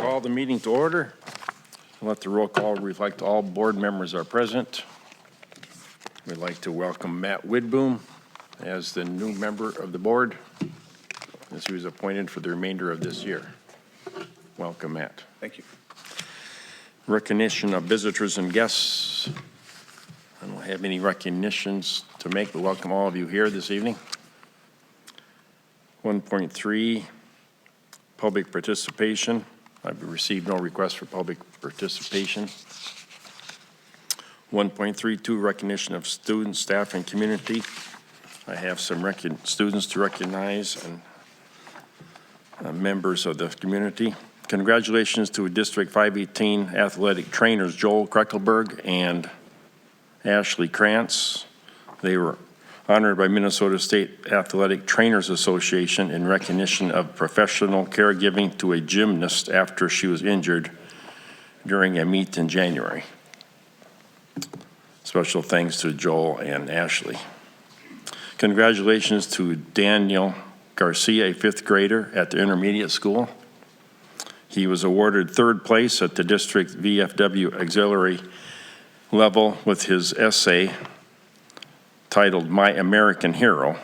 Call the meeting to order. Let the roll call reflect all board members are present. We'd like to welcome Matt Widboom as the new member of the board, as he was appointed for the remainder of this year. Welcome, Matt. Thank you. Recognition of visitors and guests. I don't have any recognitions to make, but welcome all of you here this evening. 1.3, public participation. I've received no request for public participation. 1.32, recognition of students, staff, and community. I have some students to recognize and members of the community. Congratulations to District 518 athletic trainers Joel Kreckelberg and Ashley Krantz. They were honored by Minnesota State Athletic Trainers Association in recognition of professional caregiving to a gymnast after she was injured during a meet in January. Special thanks to Joel and Ashley. Congratulations to Daniel Garcia, a fifth grader at the intermediate school. He was awarded third place at the district VFW auxiliary level with his essay titled My American Hero,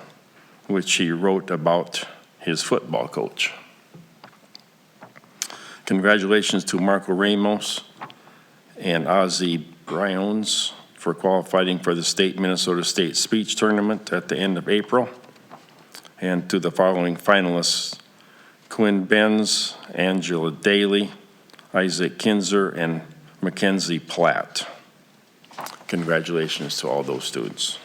which he wrote about his football coach. Congratulations to Marco Ramos and Ozzie Briones for qualifying for the Minnesota State Speech Tournament at the end of April. And to the following finalists: Quinn Benz, Angela Daly, Isaac Kinzer, and Mackenzie Platt. Congratulations to all those students.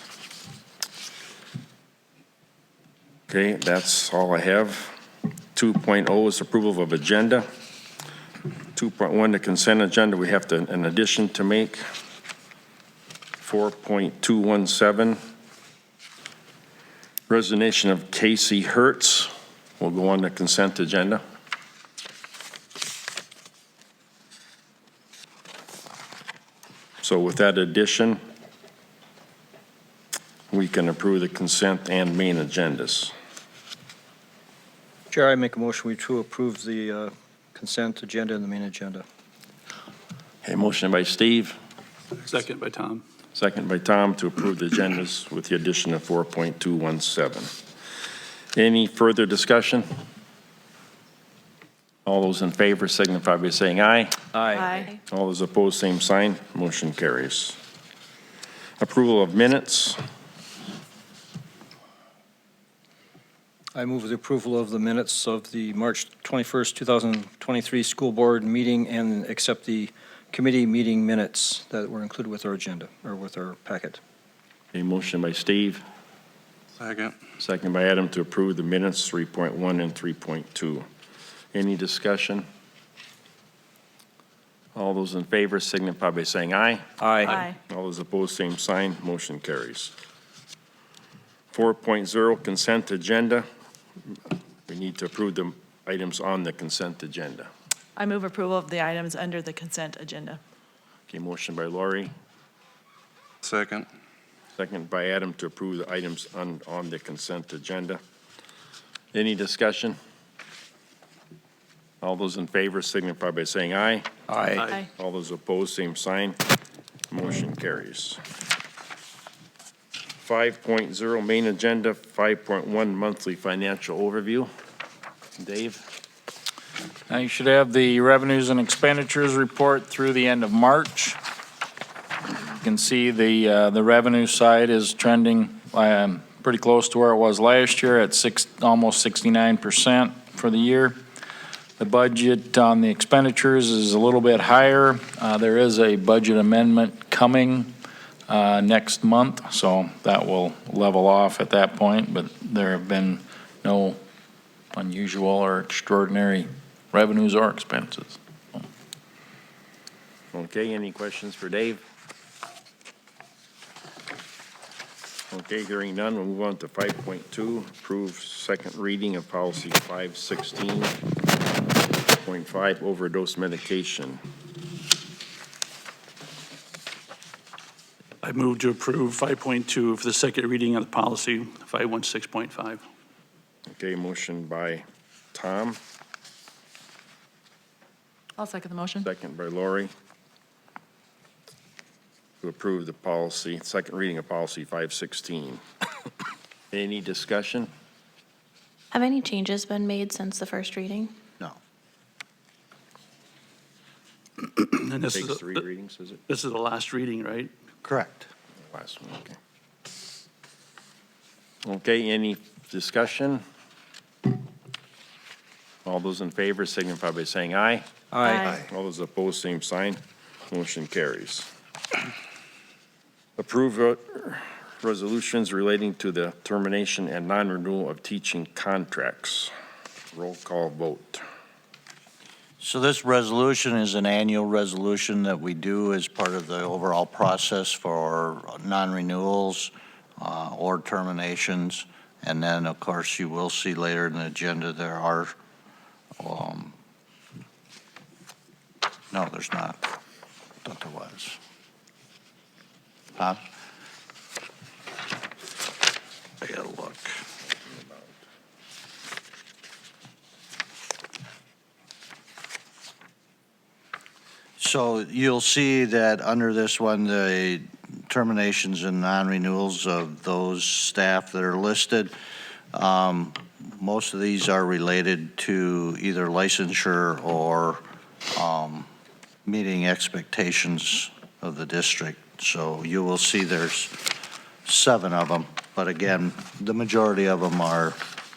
Okay, that's all I have. 2.0 is approval of agenda. 2.1, the consent agenda, we have an addition to make. 4.217, resignation of Casey Hertz will go on the consent agenda. So with that addition, we can approve the consent and main agendas. Chair, I make a motion to approve the consent agenda and the main agenda. Okay, motion by Steve. Second by Tom. Second by Tom to approve the agendas with the addition of 4.217. Any further discussion? All those in favor signify by saying aye. Aye. All those opposed, same sign. Motion carries. Approval of minutes. I move the approval of the minutes of the March 21st, 2023 school board meeting and accept the committee meeting minutes that were included with our agenda or with our packet. A motion by Steve. Second. Second by Adam to approve the minutes 3.1 and 3.2. Any discussion? All those in favor signify by saying aye. Aye. All those opposed, same sign. Motion carries. 4.0 consent agenda. We need to approve the items on the consent agenda. I move approval of the items under the consent agenda. Okay, motion by Lori, Second. second by Adam to approve the items on the consent agenda. Any discussion? All those in favor signify by saying aye. Aye. All those opposed, same sign. Motion carries. 5.0 main agenda, 5.1 monthly financial overview. Dave? Now you should have the revenues and expenditures report through the end of March. You can see the revenue side is trending pretty close to where it was last year at almost 69% for the year. The budget on the expenditures is a little bit higher. There is a budget amendment coming next month, so that will level off at that point, but there have been no unusual or extraordinary revenues or expenses. Okay, any questions for Dave? Okay, hearing none, we'll move on to 5.2, approve second reading of policy 516.5, overdose medication. I move to approve 5.2 for the second reading of the policy 516.5. Okay, motion by Tom. I'll second the motion. second by Lori, to approve the policy, second reading of policy 516. Any discussion? Have any changes been made since the first reading? No. And this Takes is, 3 readings, is it? this is the last reading, right? Correct. Last one, okay. Okay, any discussion? All those in favor signify by saying aye. Aye. All those opposed, same sign. Motion carries. Approve resolutions relating to the termination and non-renewal of teaching contracts. Roll call vote. So this resolution is an annual resolution that we do as part of the overall process for non-renewals or terminations. And then, of course, you will see later in the agenda, there are, no, there's not. I thought there was. Huh? I gotta look. So you'll see that under this one, the terminations and non-renewals of those staff that are listed, most of these are related to either licensure or meeting expectations of the district. So you will see there's 7 of them, but again, the majority of them are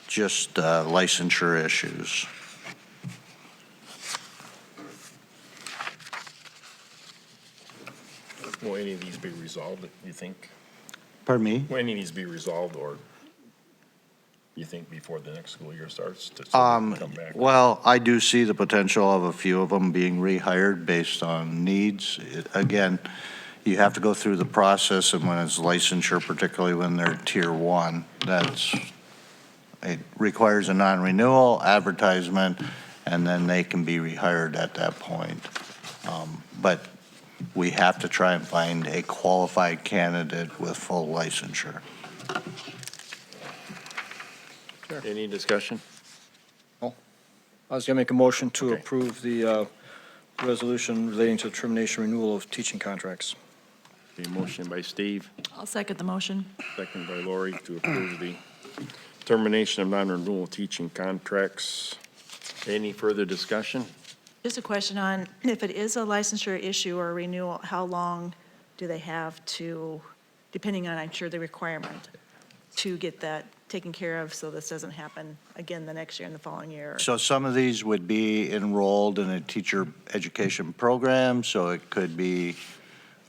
just licensure issues. Will any of these be resolved, you think? Pardon me? Will any of these be resolved, or you think before the next school year starts to come back? Well, I do see the potential of a few of them being rehired based on needs. Again, you have to go through the process, and when it's licensure, particularly when they're tier 1, it requires a non-renewal, advertisement, and then they can be rehired at that point. But we have to try and find a qualified candidate with full licensure. Any discussion? I was going to make a motion to Okay. approve the resolution relating to termination renewal of teaching contracts. A motion by Steve, I'll second the motion. second by Lori, to approve the termination of non-renewal teaching contracts. Any further discussion? Just a question on, if it is a licensure issue or renewal, how long do they have to, depending on, I'm sure, the requirement, to get that taken care of so this doesn't happen again the next year and the following year? So some of these would be enrolled in a teacher education program, so it could be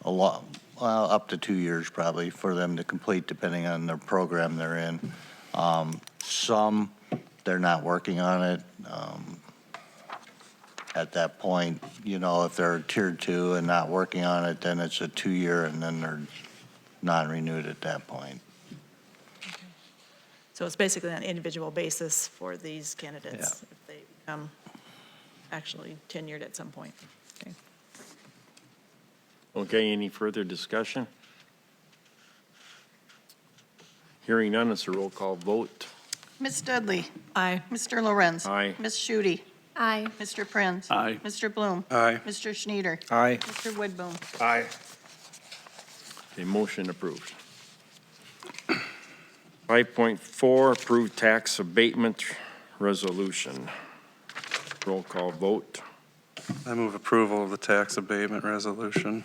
a lot, well, up to 2 years probably for them to complete, depending on their program they're in. Some, they're not working on it. At that point, you know, if they're tier 2 and not working on it, then it's a 2-year, and then they're non-renewed at that point. So it's basically on an individual basis for these candidates if they become actually tenured at some point. Okay. Okay, any further discussion? Hearing none, it's a roll call vote. Ms. Dudley. Aye. Mr. Lorenz. Aye. Ms. Shooty. Aye. Mr. Prince. Aye. Mr. Bloom. Aye. Mr. Schneider. Aye. Mr. Woodboom. Aye. A motion approved. 5.4, approved tax abatement resolution. Roll call vote. I move approval of the tax abatement resolution.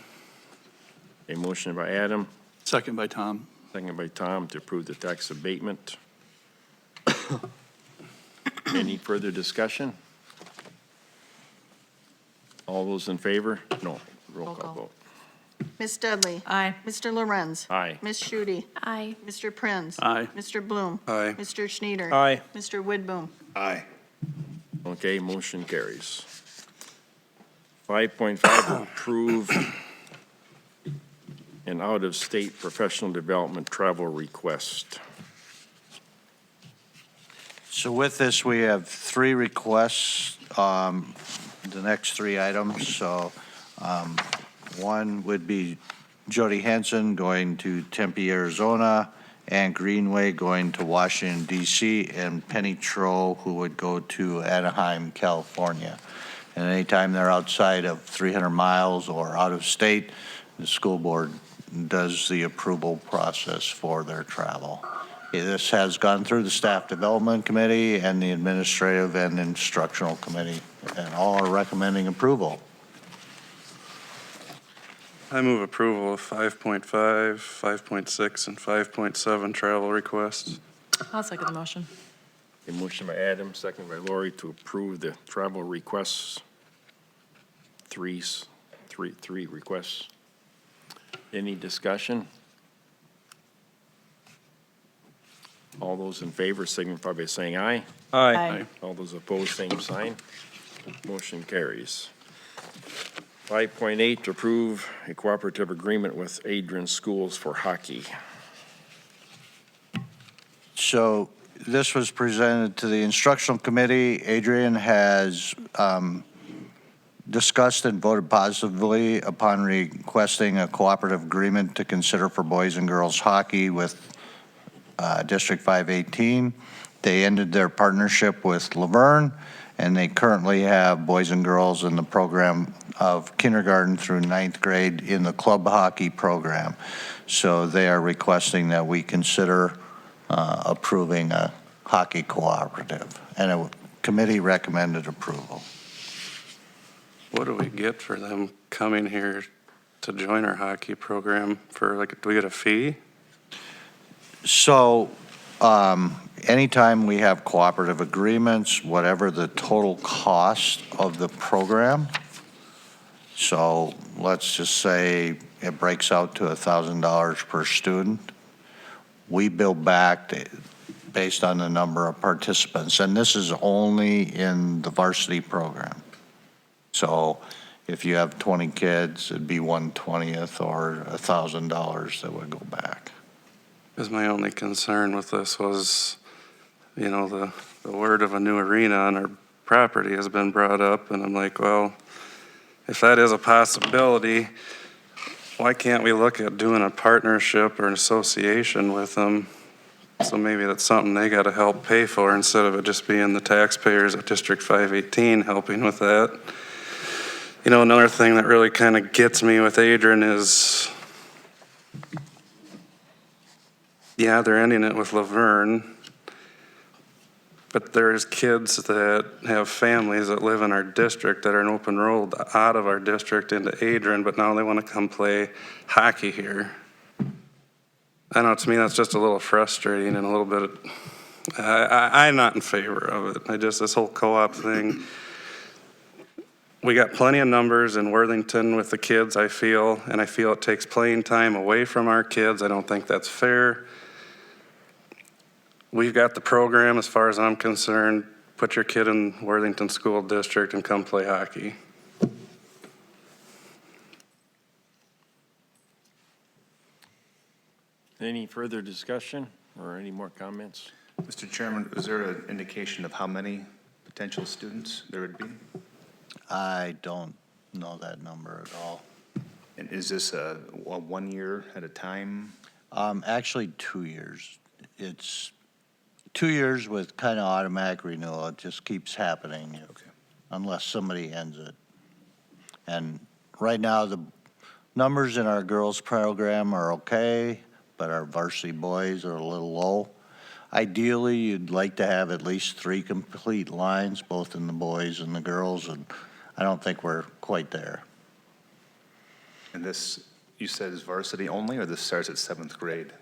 A motion by Adam, Second by Tom. second by Tom, to approve the tax abatement. Any further discussion? All those in favor? No, roll Roll call call. vote. Ms. Dudley. Aye. Mr. Lorenz. Aye. Ms. Shooty. Aye. Mr. Prince. Aye. Mr. Bloom. Aye. Mr. Schneider. Aye. Mr. Woodboom. Aye. Okay, motion carries. 5.5, approve an out-of-state professional development travel request. So with this, we have 3 requests, the next 3 items. So one would be Jody Hanson going to Tempe, Arizona, Ann Greenway going to Washington, D.C., and Penny Tro, who would go to Anaheim, California. And anytime they're outside of 300 miles or out of state, the school board does the approval process for their travel. This has gone through the Staff Development Committee and the Administrative and Instructional Committee, and all are recommending approval. I move approval of 5.5, 5.6, and 5.7 travel requests. I'll second the motion. A motion by Adam, second by Lori to approve the travel requests. Three requests. Any discussion? All those in favor signify by saying aye. Aye. All those opposed, same sign. Motion carries. 5.8, to approve a cooperative agreement with Adrian Schools for hockey. So this was presented to the instructional committee. Adrian has discussed and voted positively upon requesting a cooperative agreement to consider for boys and girls hockey with District 518. They ended their partnership with Laverne, and they currently have boys and girls in the program of kindergarten through ninth grade in the club hockey program. So they are requesting that we consider approving a hockey cooperative, and a committee recommended approval. What do we get for them coming here to join our hockey program for, like, do we get a fee? So anytime we have cooperative agreements, whatever the total cost of the program, so let's just say it breaks out to $1,000 per student, we bill back based on the number of participants, and this is only in the varsity program. So if you have 20 kids, it'd be 1/20th or $1,000 that would go back. Because my only concern with this was, you know, the word of a new arena on our property has been brought up, and I'm like, well, if that is a possibility, why can't we look at doing a partnership or an association with them? So maybe that's something they got to help pay for instead of it just being the taxpayers of District 518 helping with that. You know, another thing that really kind of gets me with Adrian is, yeah, they're ending it with Laverne, but there's kids that have families that live in our district that are an open road out of our district into Adrian, but now they want to come play hockey here. I know, to me, that's just a little frustrating and a little bit, I'm not in favor of it. This whole co-op thing, we got plenty of numbers in Worthington with the kids, I feel, and I feel it takes playing time away from our kids. I don't think that's fair. We've got the program, as far as I'm concerned. Put your kid in Worthington School District and come play hockey. Any further discussion or any more comments? Mr. Chairman, is there an indication of how many potential students there would be? I don't know that number at all. And is this a 1 year at a time? Actually, 2 years. It's 2 years with kind of automatic renewal. It just keeps happening unless somebody ends it. And right now, the numbers in our girls program are okay, but our varsity boys are a little low. Ideally, you'd like to have at least 3 complete lines, both in the boys and the girls, and I don't think we're quite there. And this, you said, is varsity only, or this starts at 7th grade?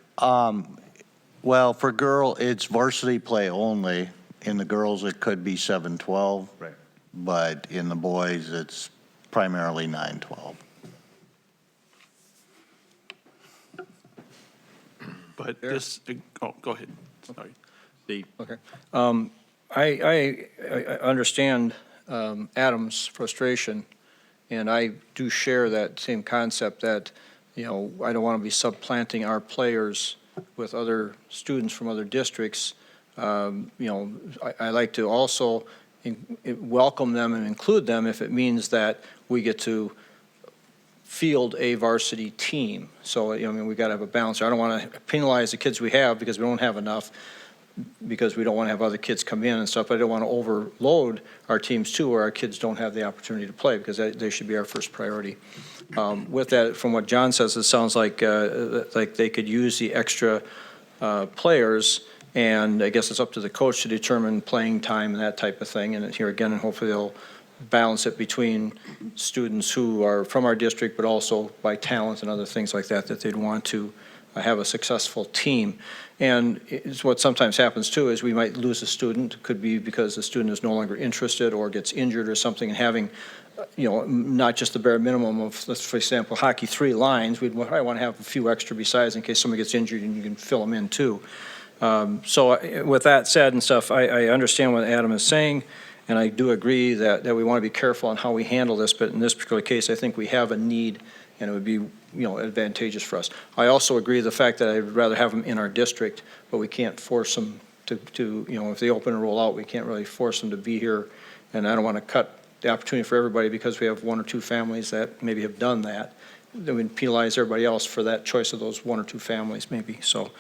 Well, for girl, it's varsity play only. In the girls, it could be 7-12. Right. But in the boys, it's primarily 9-12. But this, oh, go ahead. Sorry. Steve? Okay. I understand Adam's frustration, and I do share that same concept that, you know, I don't want to be supplanting our players with other students from other districts. You know, I like to also welcome them and include them if it means that we get to field a varsity team. So, you know, I mean, we got to have a balance. I don't want to penalize the kids we have because we don't have enough. because we don't want to have other kids come in and stuff, but I don't want to overload our teams too, where our kids don't have the opportunity to play, because they should be our first priority. With that, from what John says, it sounds like they could use the extra players, and I guess it's up to the coach to determine playing time and that type of thing. And here again, hopefully they'll balance it between students who are from our district, but also by talent and other things like that, that they'd want to have a successful team. And it's what sometimes happens too, is we might lose a student. It could be because the student is no longer interested or gets injured or something, and having, not just the bare minimum of, let's, for example, hockey 3 lines, we'd probably want to have a few extra besides in case somebody gets injured and you can fill them in too. So with that said and stuff, I understand what Adam is saying, and I do agree that we want to be careful on how we handle this, but in this particular case, I think we have a need, and it would be, advantageous for us. I also agree with the fact that I'd rather have them in our district, but we can't force them to if they open and roll out, we can't really force them to be here, and I don't want to cut the opportunity for everybody because we have 1 or 2 families that maybe have done that. Then we'd penalize everybody else for that choice of those 1 or 2 families maybe. So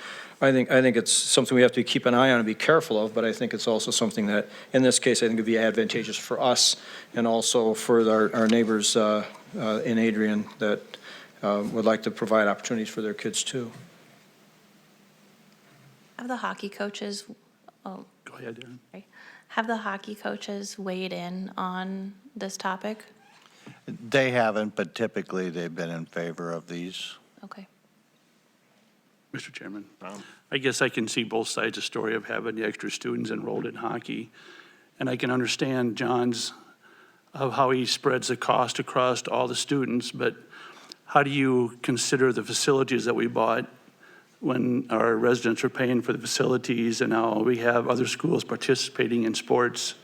I think it's something we have to keep an eye on and be careful of, but I think it's also something that, in this case, I think would be advantageous for us and also for our neighbors in Adrian that would like to provide opportunities for their kids too. Have the hockey coaches, Go ahead, Aaron. have the hockey coaches weighed in on this topic? They haven't, but typically they've been in favor of these. Okay. Mr. Chairman, I guess I can see both sides of the story of having the extra students enrolled in hockey. And I can understand John's, of how he spreads the cost across all the students, but how do you consider the facilities that we bought when our residents are paying for the facilities, and now we have other schools participating in sports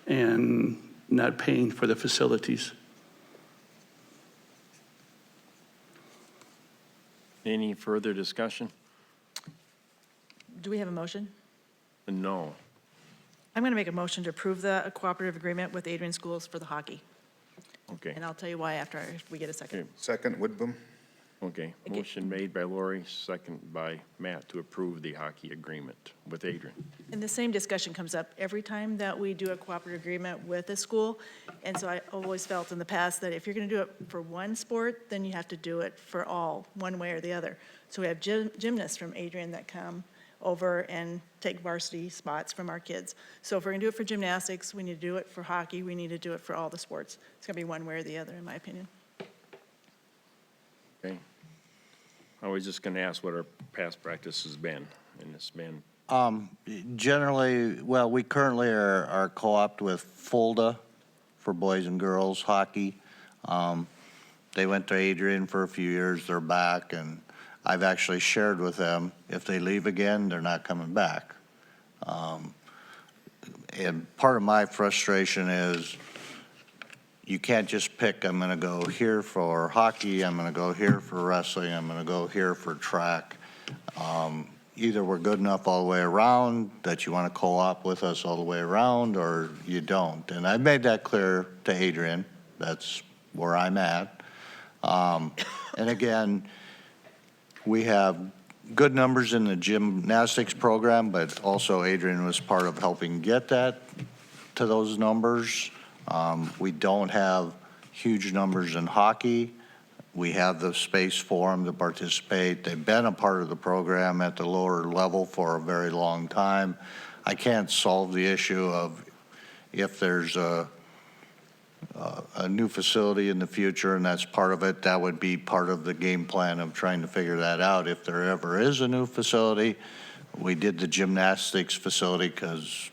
and not paying for the facilities? Any further discussion? Do we have a motion? No. I'm going to make a motion to approve the cooperative agreement with Adrian Schools for the hockey. Okay. And I'll tell you why after we get a second. Second, Woodboom. Okay. Motion made by Lori, second by Matt to approve the hockey agreement with Adrian. And the same discussion comes up every time that we do a cooperative agreement with a school. And so I always felt in the past that if you're going to do it for one sport, then you have to do it for all, one way or the other. So we have gymnasts from Adrian that come over and take varsity spots from our kids. So if we're going to do it for gymnastics, we need to do it for hockey, we need to do it for all the sports. It's going to be one way or the other, in my opinion. Okay. I was just going to ask what our past practice has been, and it's been, Generally, well, we currently are co-opted with Fulda for boys and girls hockey. They went to Adrian for a few years, they're back, and I've actually shared with them, if they leave again, they're not coming back. And part of my frustration is you can't just pick, I'm going to go here for hockey, I'm going to go here for wrestling, I'm going to go here for track. Either we're good enough all the way around that you want to co-op with us all the way around, or you don't. And I've made that clear to Adrian. That's where I'm at. And again, we have good numbers in the gymnastics program, but also Adrian was part of helping get that to those numbers. We don't have huge numbers in hockey. We have the space for them to participate. They've been a part of the program at the lower level for a very long time. I can't solve the issue of if there's a new facility in the future, and that's part of it. That would be part of the game plan of trying to figure that out. If there ever is a new facility, we did the gymnastics facility because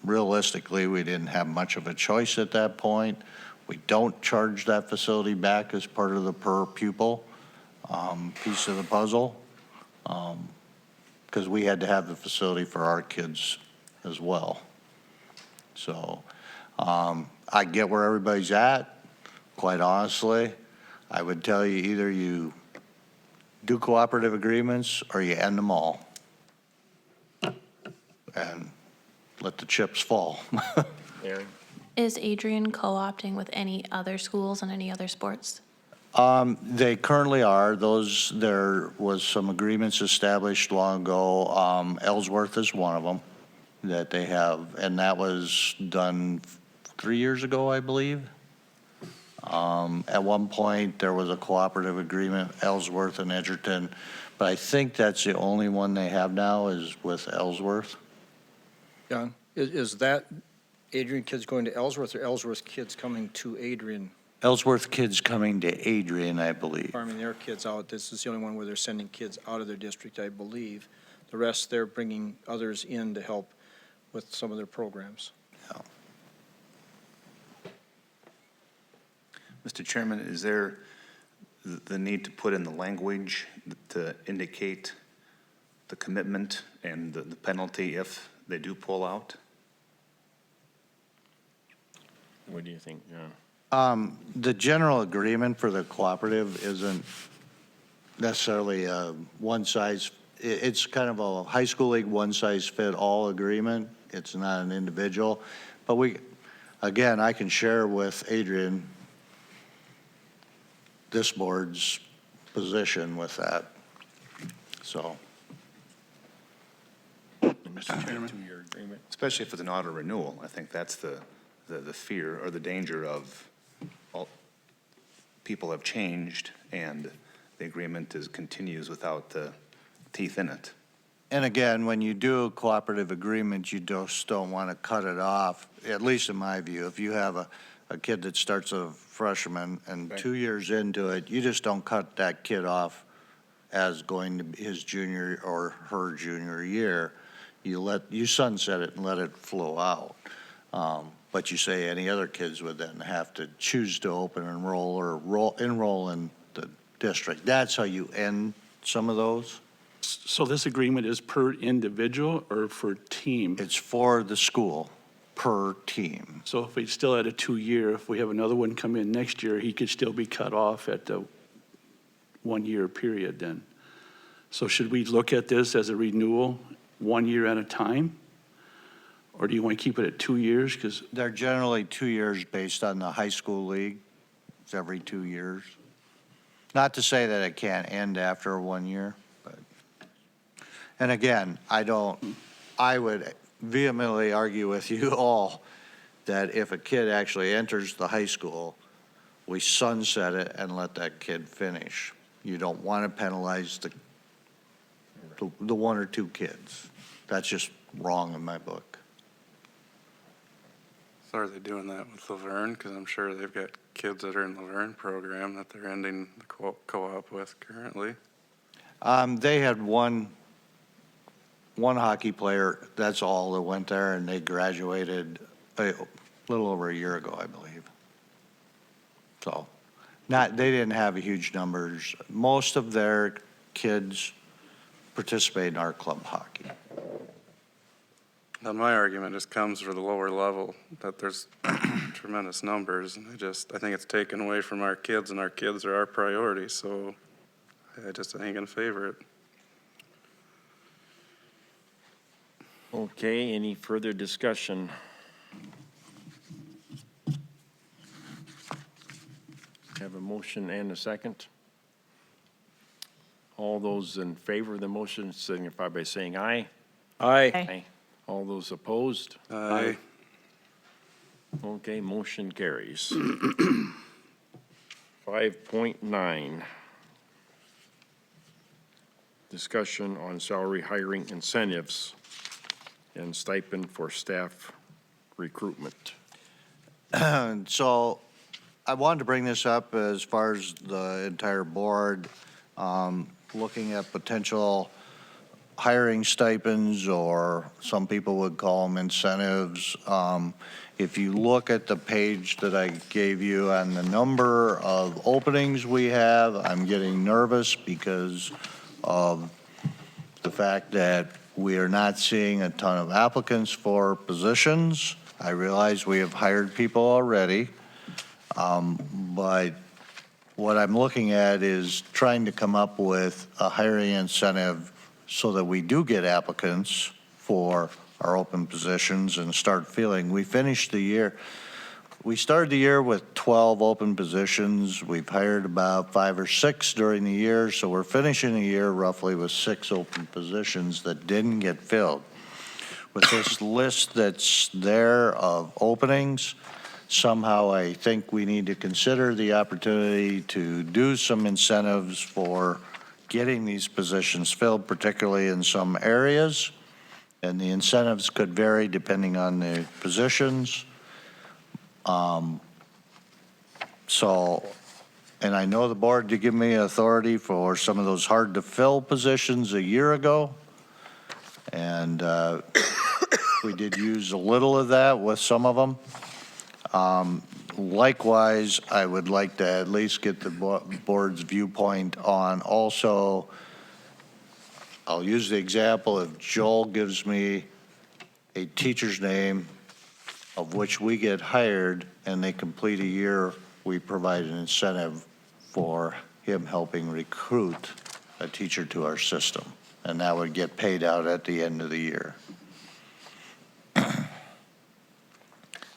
realistically, we didn't have much of a choice at that point. We don't charge that facility back as part of the per pupil piece of the puzzle because we had to have the facility for our kids as well. So I get where everybody's at. Quite honestly, I would tell you either you do cooperative agreements or you end them all and let the chips fall. Aaron? Is Adrian co-opting with any other schools and any other sports? They currently are. There was some agreements established long ago. Ellsworth is one of them that they have, and that was done 3 years ago, I believe. At one point, there was a cooperative agreement, Ellsworth and Edgerton, but I think that's the only one they have now is with Ellsworth. John, is that Adrian kids going to Ellsworth or Ellsworth kids coming to Adrian, Ellsworth kids coming to Adrian, I believe. farming their kids out? This is the only one where they're sending kids out of their district, I believe. The rest, they're bringing others in to help with some of their programs. Mr. Chairman, is there the need to put in the language to indicate the commitment and the penalty if they do pull out? What do you think, John? The general agreement for the cooperative isn't necessarily a it's kind of a high school league one-size-fit-all agreement. It's not an individual. But again, I can share with Adrian this board's position with that. So. Mr. Chairman. Two-year agreement. Especially if it's an auto renewal, I think that's the fear or the danger of people have changed and the agreement continues without the teeth in it. And again, when you do a cooperative agreement, you just don't want to cut it off, at least in my view. If you have a kid that starts a freshman and 2 years into it, you just don't cut that kid off as going to his junior or her junior year. You sunset it and let it flow out. But you say any other kids would then have to choose to open enroll or enroll in the district. That's how you end some of those. So this agreement is per individual or for team? It's for the school, per team. So if we still had a 2-year, if we have another one come in next year, he could still be cut off at the 1-year period then. So should we look at this as a renewal 1 year at a time? Or do you want to keep it at 2 years? Because They're generally 2 years based on the high school league. It's every 2 years. Not to say that it can't end after 1 year, but. And again, I would vehemently argue with you all that if a kid actually enters the high school, we sunset it and let that kid finish. You don't want to penalize the 1 or 2 kids. That's just wrong in my book. So are they doing that with Laverne? Because I'm sure they've got kids that are in Laverne program that they're ending the co-op with currently. They had one hockey player, that's all that went there, and they graduated a little over a year ago, I believe. So, they didn't have huge numbers. Most of their kids participate in our club hockey. Now, my argument just comes for the lower level, that there's tremendous numbers, and I think it's taken away from our kids, and our kids are our priority, so I ain't gonna favor it. Okay, any further discussion? Have a motion and a second. All those in favor of the motion signify by saying aye. Aye. Aye. All those opposed? Aye. Okay, motion carries. 5.9. Discussion on salary hiring incentives and stipend for staff recruitment. So I wanted to bring this up as far as the entire board, looking at potential hiring stipends, or some people would call them incentives. If you look at the page that I gave you on the number of openings we have, I'm getting nervous because of the fact that we are not seeing a ton of applicants for positions. I realize we have hired people already, but what I'm looking at is trying to come up with a hiring incentive so that we do get applicants for our open positions and start filling. We finished the year we started the year with 12 open positions. We've hired about 5 or 6 during the year, so we're finishing the year roughly with 6 open positions that didn't get filled. With this list that's there of openings, somehow I think we need to consider the opportunity to do some incentives for getting these positions filled, particularly in some areas. And the incentives could vary depending on the positions. And I know the board did give me authority for some of those hard-to-fill positions a year ago. And we did use a little of that with some of them. Likewise, I would like to at least get the board's viewpoint on also, I'll use the example, if Joel gives me a teacher's name of which we get hired and they complete a year, we provide an incentive for him helping recruit a teacher to our system. And that would get paid out at the end of the year.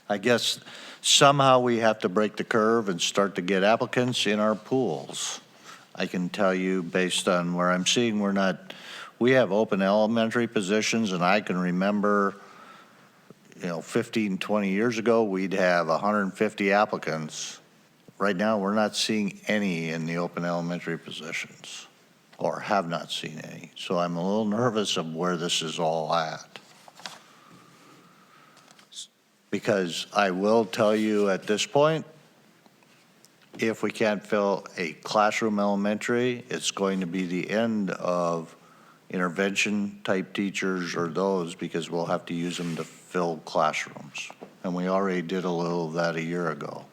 I guess somehow we have to break the curve and start to get applicants in our pools. I can tell you based on where I'm seeing, we have open elementary positions, and I can remember 15, 20 years ago, we'd have 150 applicants. Right now, we're not seeing any in the open elementary positions, or have not seen any. So I'm a little nervous of where this is all at. Because I will tell you at this point, if we can't fill a classroom elementary, it's going to be the end of intervention type teachers or those, because we'll have to use them to fill classrooms. And we already did a little of that a year ago,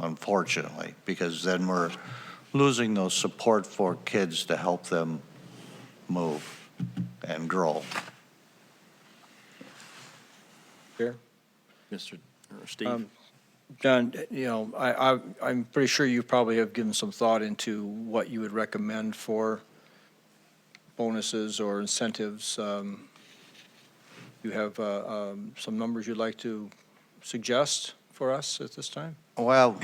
unfortunately, because then we're losing those support for kids to help them move and grow. Fair. Mr. or Steve? John, I'm pretty sure you probably have given some thought into what you would recommend for bonuses or incentives. You have some numbers you'd like to suggest for us at this time? Well,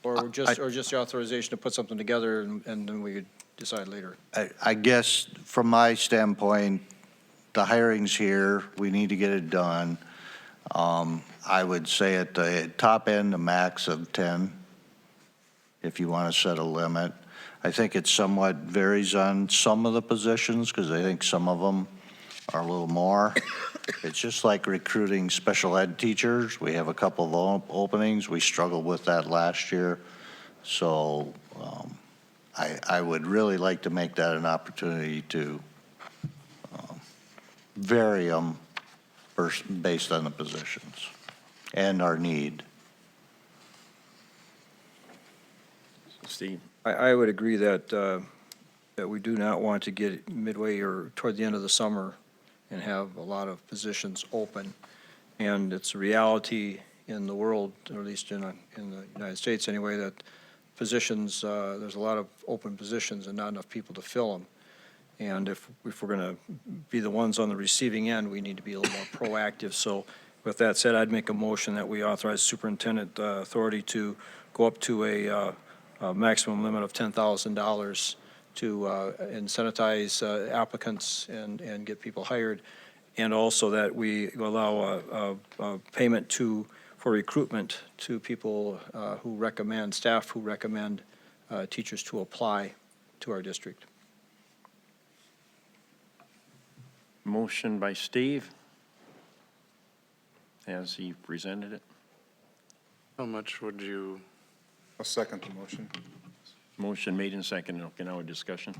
Or just the authorization to put something together and then we could decide later? I guess from my standpoint, the hiring's here, we need to get it done. I would say at the top end, a max of 10, if you want to set a limit. I think it somewhat varies on some of the positions, because I think some of them are a little more. It's just like recruiting special ed teachers. We have a couple of openings. We struggled with that last year. So I would really like to make that an opportunity to vary them based on the positions and our need. Steve? I would agree that we do not want to get midway or toward the end of the summer and have a lot of positions open. And it's a reality in the world, or at least in the United States anyway, that positions, there's a lot of open positions and not enough people to fill them. And if we're going to be the ones on the receiving end, we need to be a little more proactive. So with that said, I'd make a motion that we authorize superintendent authority to go up to a maximum limit of $10,000 to incentivize applicants and get people hired, and also that we allow a payment for recruitment to people who recommend, staff who recommend teachers to apply to our district. Motion by Steve, as he presented it. How much would you, I'll second the motion. Motion made and seconded. Okay, now a discussion.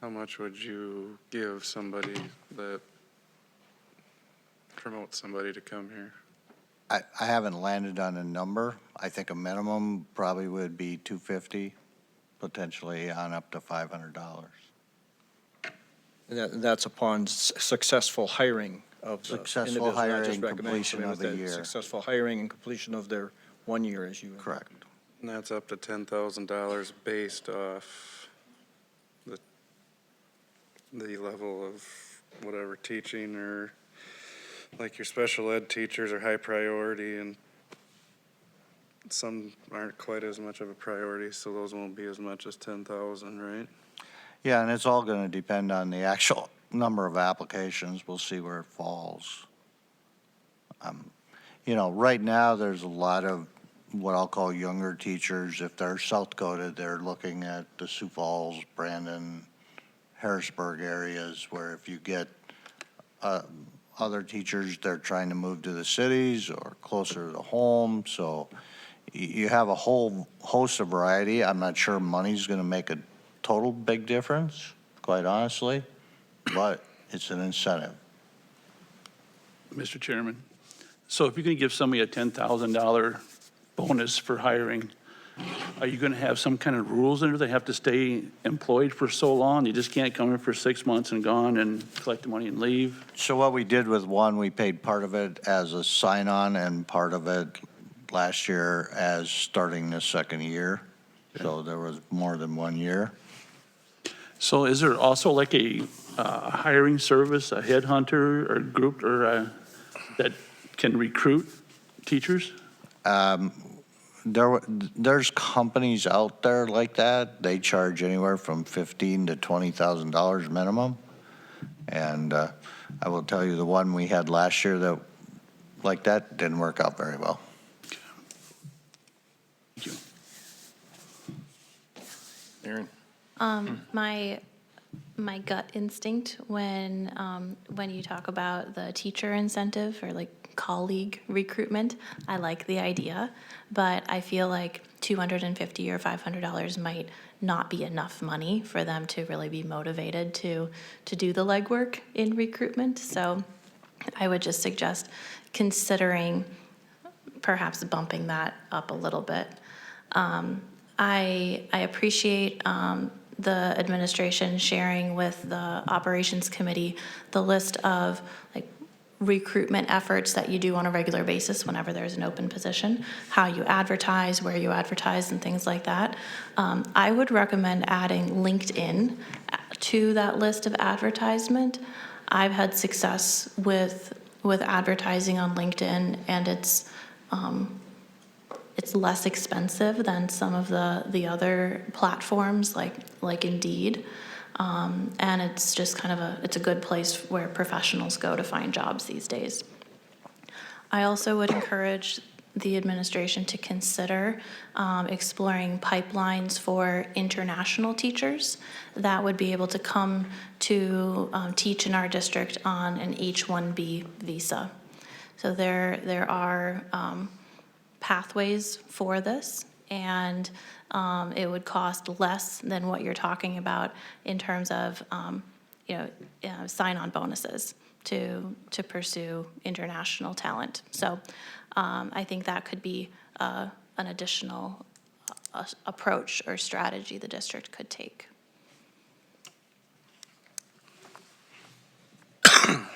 how much would you give somebody that promotes somebody to come here? I haven't landed on a number. I think a minimum probably would be $250, potentially on up to $500. And that's upon successful hiring of the Successful individual, not hiring, just recommending completion somebody of with the that year. Successful hiring and completion of their 1 year, as you. Correct. And that's up to $10,000 based off the level of whatever teaching, or like your special ed teachers are high priority and some aren't quite as much of a priority, so those won't be as much as 10,000, right? Yeah, and it's all going to depend on the actual number of applications. We'll see where it falls. You know, right now, there's a lot of what I'll call younger teachers. If they're South Dakota, they're looking at the Sioux Falls, Brandon, Harrisburg areas, where if you get other teachers, they're trying to move to the cities or closer to home. So you have a whole host of variety. I'm not sure money's going to make a total big difference, quite honestly, but it's an incentive. Mr. Chairman, so if you're going to give somebody a $10,000 bonus for hiring, are you going to have some kind of rules in there? They have to stay employed for so long? You just can't come in for 6 months and gone and collect the money and leave? So what we did with one, we paid part of it as a sign-on and part of it last year as starting the second year. So there was more than 1 year. So is there also like a hiring service, a headhunter or group or that can recruit teachers? There's companies out there like that. They charge anywhere from $15,000 to $20,000 minimum. And I will tell you, the one we had last year that like that didn't work out very well. Thank you. Aaron? My gut instinct when you talk about the teacher incentive or like colleague recruitment, I like the idea, but I feel like $250 or $500 might not be enough money for them to really be motivated to do the legwork in recruitment. So I would just suggest considering perhaps bumping that up a little bit. I appreciate the administration sharing with the operations committee the list of like recruitment efforts that you do on a regular basis whenever there's an open position, how you advertise, where you advertise, and things like that. I would recommend adding LinkedIn to that list of advertisement. I've had success with advertising on LinkedIn, and it's less expensive than some of the other platforms like Indeed. And it's just kind of it's a good place where professionals go to find jobs these days. I also would encourage the administration to consider exploring pipelines for international teachers that would be able to come to teach in our district on an H-1B visa. So there are pathways for this, and it would cost less than what you're talking about in terms of sign-on bonuses to pursue international talent. So I think that could be an additional approach or strategy the district could take.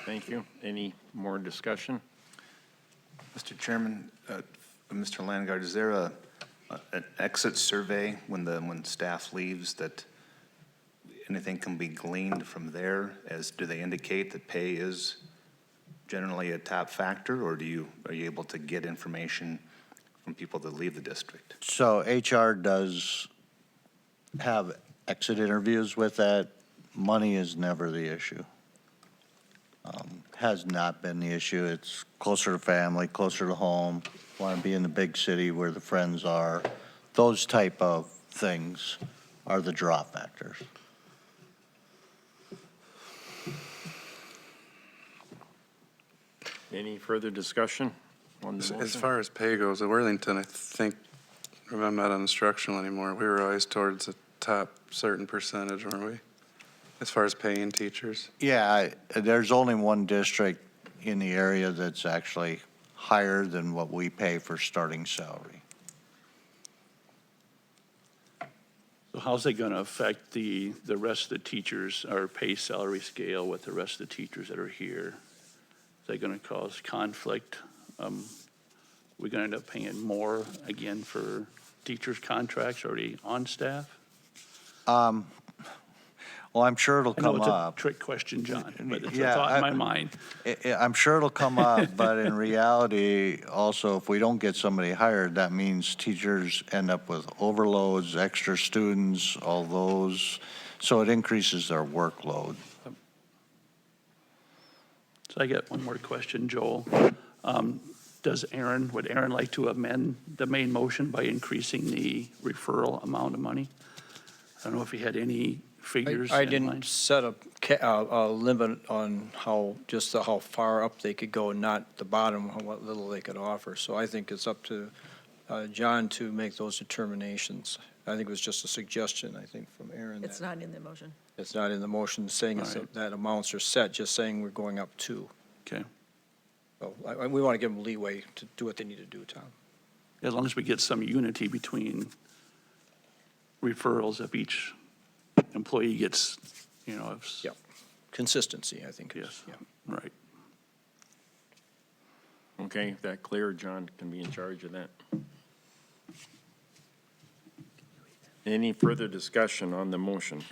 Thank you. Any more discussion? Mr. Chairman, Mr. Landgard, is there an exit survey when staff leaves that anything can be gleaned from there? Do they indicate that pay is generally a top factor, or are you able to get information from people that leave the district? So HR does have exit interviews with that. Money is never the issue. Has not been the issue. It's closer to family, closer to home, want to be in the big city where the friends are. Those type of things are the draw factors. Any further discussion on the As motion? far as pay goes, at Worthington, I think, I'm not on instructional anymore, we were always towards the top certain percentage, weren't we? As far as paying teachers? Yeah, there's only one district in the area that's actually higher than what we pay for starting salary. So how's that going to affect the rest of the teachers, our pay salary scale with the rest of the teachers that are here? Is that going to cause conflict? We're going to end up paying more again for teachers' contracts already on staff? Well, I'm sure it'll I know come it's a up. trick question, John, but it's a Yeah, thought in I- my mind. I'm sure it'll come up, but in reality, also, if we don't get somebody hired, that means teachers end up with overloads, extra students, all those, so it increases their workload. So I got one more question, Joel. Would Aaron like to amend the main motion by increasing the referral amount of money? I don't know if he had any figures I in didn't mind. set a limit on how far up they could go, not the bottom, what little they could offer. So I think it's up to John to make those determinations. I think it was just a suggestion, I think, from Aaron. It's that not in the motion. It's not in the motion saying it's All right. that amounts are set, just saying we're going up to. Okay, So we want to give them leeway to do what they need to do, Tom. as long as we get some unity between referrals, if each employee gets, if. Yep. Consistency, I think. Yes, Yeah. right. Okay, if that clear, John can be in charge of that. Any further discussion on the motion?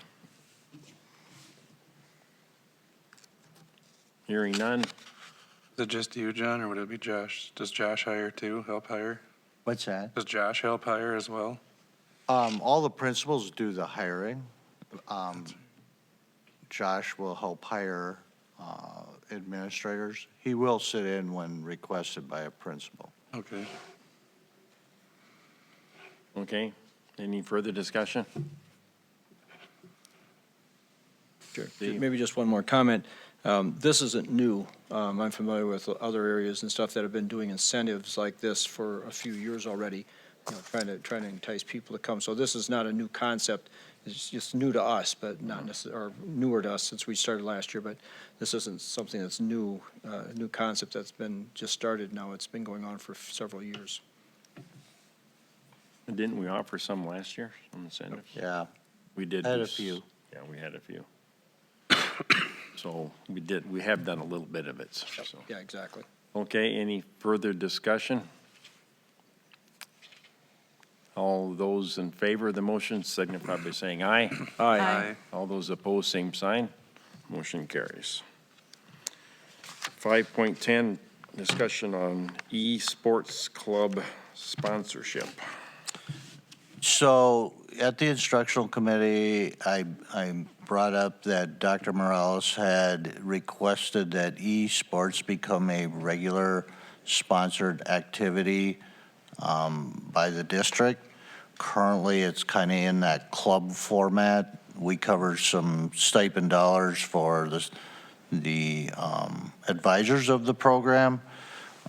Hearing none. Is it just you, John, or would it be Josh? Does Josh hire too, help hire? What's that? Does Josh help hire as well? All the principals do the hiring. Josh will help hire administrators. He will sit in when requested by a principal. Okay. Okay, any further discussion? Sure. Steve? Maybe just one more comment. This isn't new. I'm familiar with other areas and stuff that have been doing incentives like this for a few years already, trying to entice people to come. So this is not a new concept. It's just new to us, but not necessarily, or newer to us since we started last year. But this isn't something that's new, a new concept that's been just started now. It's been going on for several years. Didn't we offer some last year, some incentives? Yeah, We did. Had do a few. Yeah, we had a few. So we have done a little bit of it, so. Yeah, exactly. Okay, any further discussion? All those in favor of the motion signify by saying aye. Aye. All those opposed, same sign. Motion carries. 5.10, discussion on esports club sponsorship. so at the instructional committee, I brought up that Dr. Morales had requested that esports become a regular sponsored activity by the district. Currently, it's kind of in that club format. We cover some stipend dollars for the advisors of the program,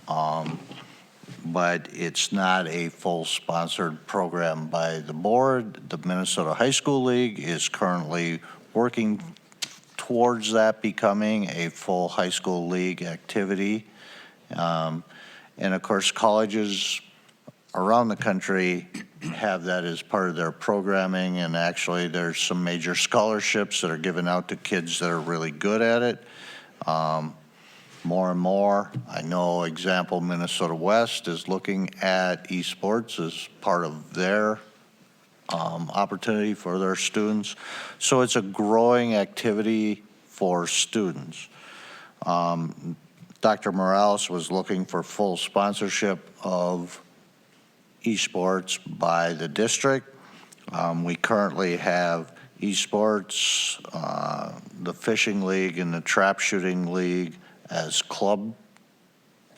but it's not a full sponsored program by the board. The Minnesota High School League is currently working towards that becoming a full high school league activity. And of course, colleges around the country have that as part of their programming, and actually there's some major scholarships that are given out to kids that are really good at it. More and more, I know, example, Minnesota West is looking at esports as part of their opportunity for their students. So it's a growing activity for students. Dr. Morales was looking for full sponsorship of esports by the district. We currently have esports, the fishing league and the trap shooting league as club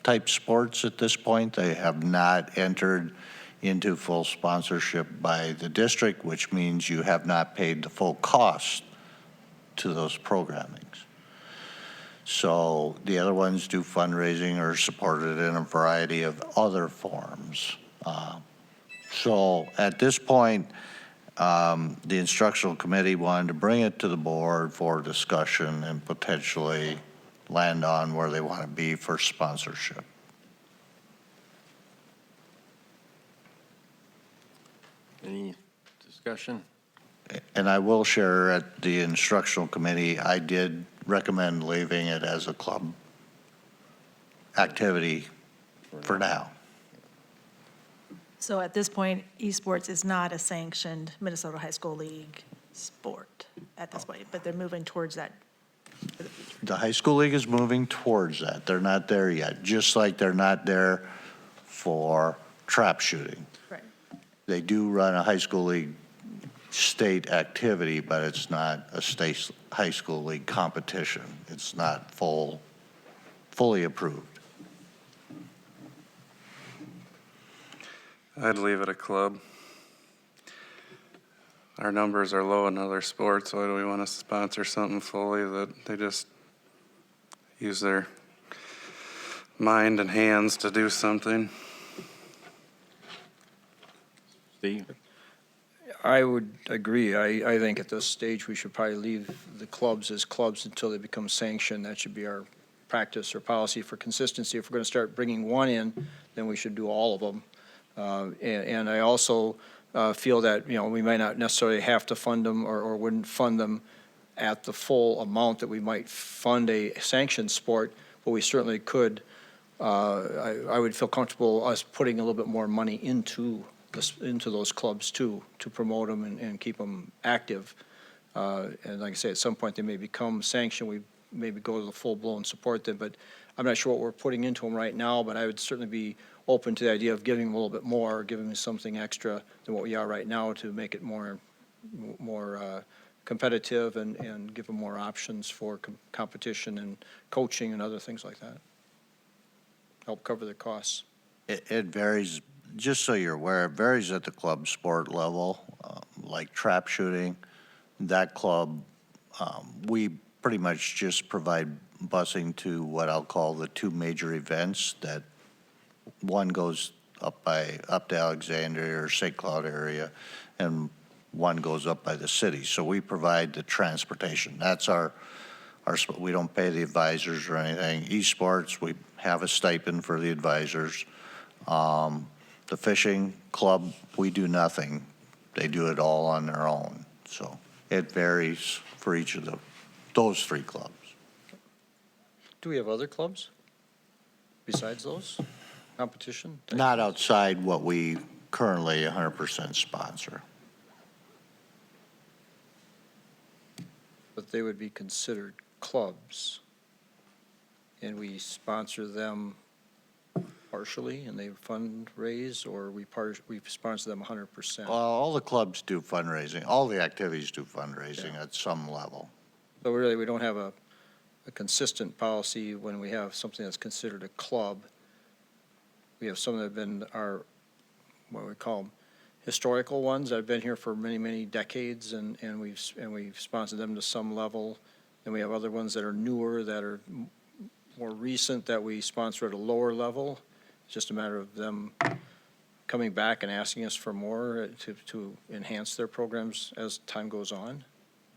type sports at this point. They have not entered into full sponsorship by the district, which means you have not paid the full cost to those programmings. So the other ones do fundraising or supported in a variety of other forms. So at this point, the instructional committee wanted to bring it to the board for discussion and potentially land on where they want to be for sponsorship. Any discussion? And I will share at the instructional committee, I did recommend leaving it as a club activity for now. So at this point, esports is not a sanctioned Minnesota High School League sport at this point, but they're moving towards that for the future. The high school league is moving towards that. They're not there yet, just like they're not there for trap shooting. Right. They do run a high school league state activity, but it's not a state high school league competition. It's not fully approved. I'd leave it a club. Our numbers are low in other sports. Why do we want to sponsor something fully that they just use their mind and hands to do something? Steve? I would agree. I think at this stage, we should probably leave the clubs as clubs until they become sanctioned. That should be our practice or policy for consistency. If we're going to start bringing one in, then we should do all of them. And I also feel that, we might not necessarily have to fund them or wouldn't fund them at the full amount that we might fund a sanctioned sport, but we certainly could. I would feel comfortable us putting a little bit more money into those clubs too, to promote them and keep them active. And like I say, at some point they may become sanctioned. We maybe go to the full-blown support them, but I'm not sure what we're putting into them right now, but I would certainly be open to the idea of giving them a little bit more, giving them something extra than what we are right now to make it more competitive and give them more options for competition and coaching and other things like that. Help cover their costs. It varies, just so you're aware, it varies at the club sport level, like trap shooting. That club, we pretty much just provide busing to what I'll call the two major events that one goes up to Alexandria or St. Cloud area, and one goes up by the city. So we provide the transportation. That's our we don't pay the advisors or anything. Esports, we have a stipend for the advisors. The fishing club, we do nothing. They do it all on their own. So it varies for each of those three clubs. Do we have other clubs besides those? Competition? Not outside what we currently 100% sponsor. But they would be considered clubs. And we sponsor them partially and they fundraise, or we sponsor them 100%? All the clubs do fundraising. All the activities do fundraising at some level. So really, we don't have a consistent policy when we have something that's considered a club. We have some that have been what we call them, historical ones that have been here for many, many decades, and we've sponsored them to some level. And we have other ones that are newer, that are more recent, that we sponsor at a lower level. It's just a matter of them coming back and asking us for more to enhance their programs as time goes on.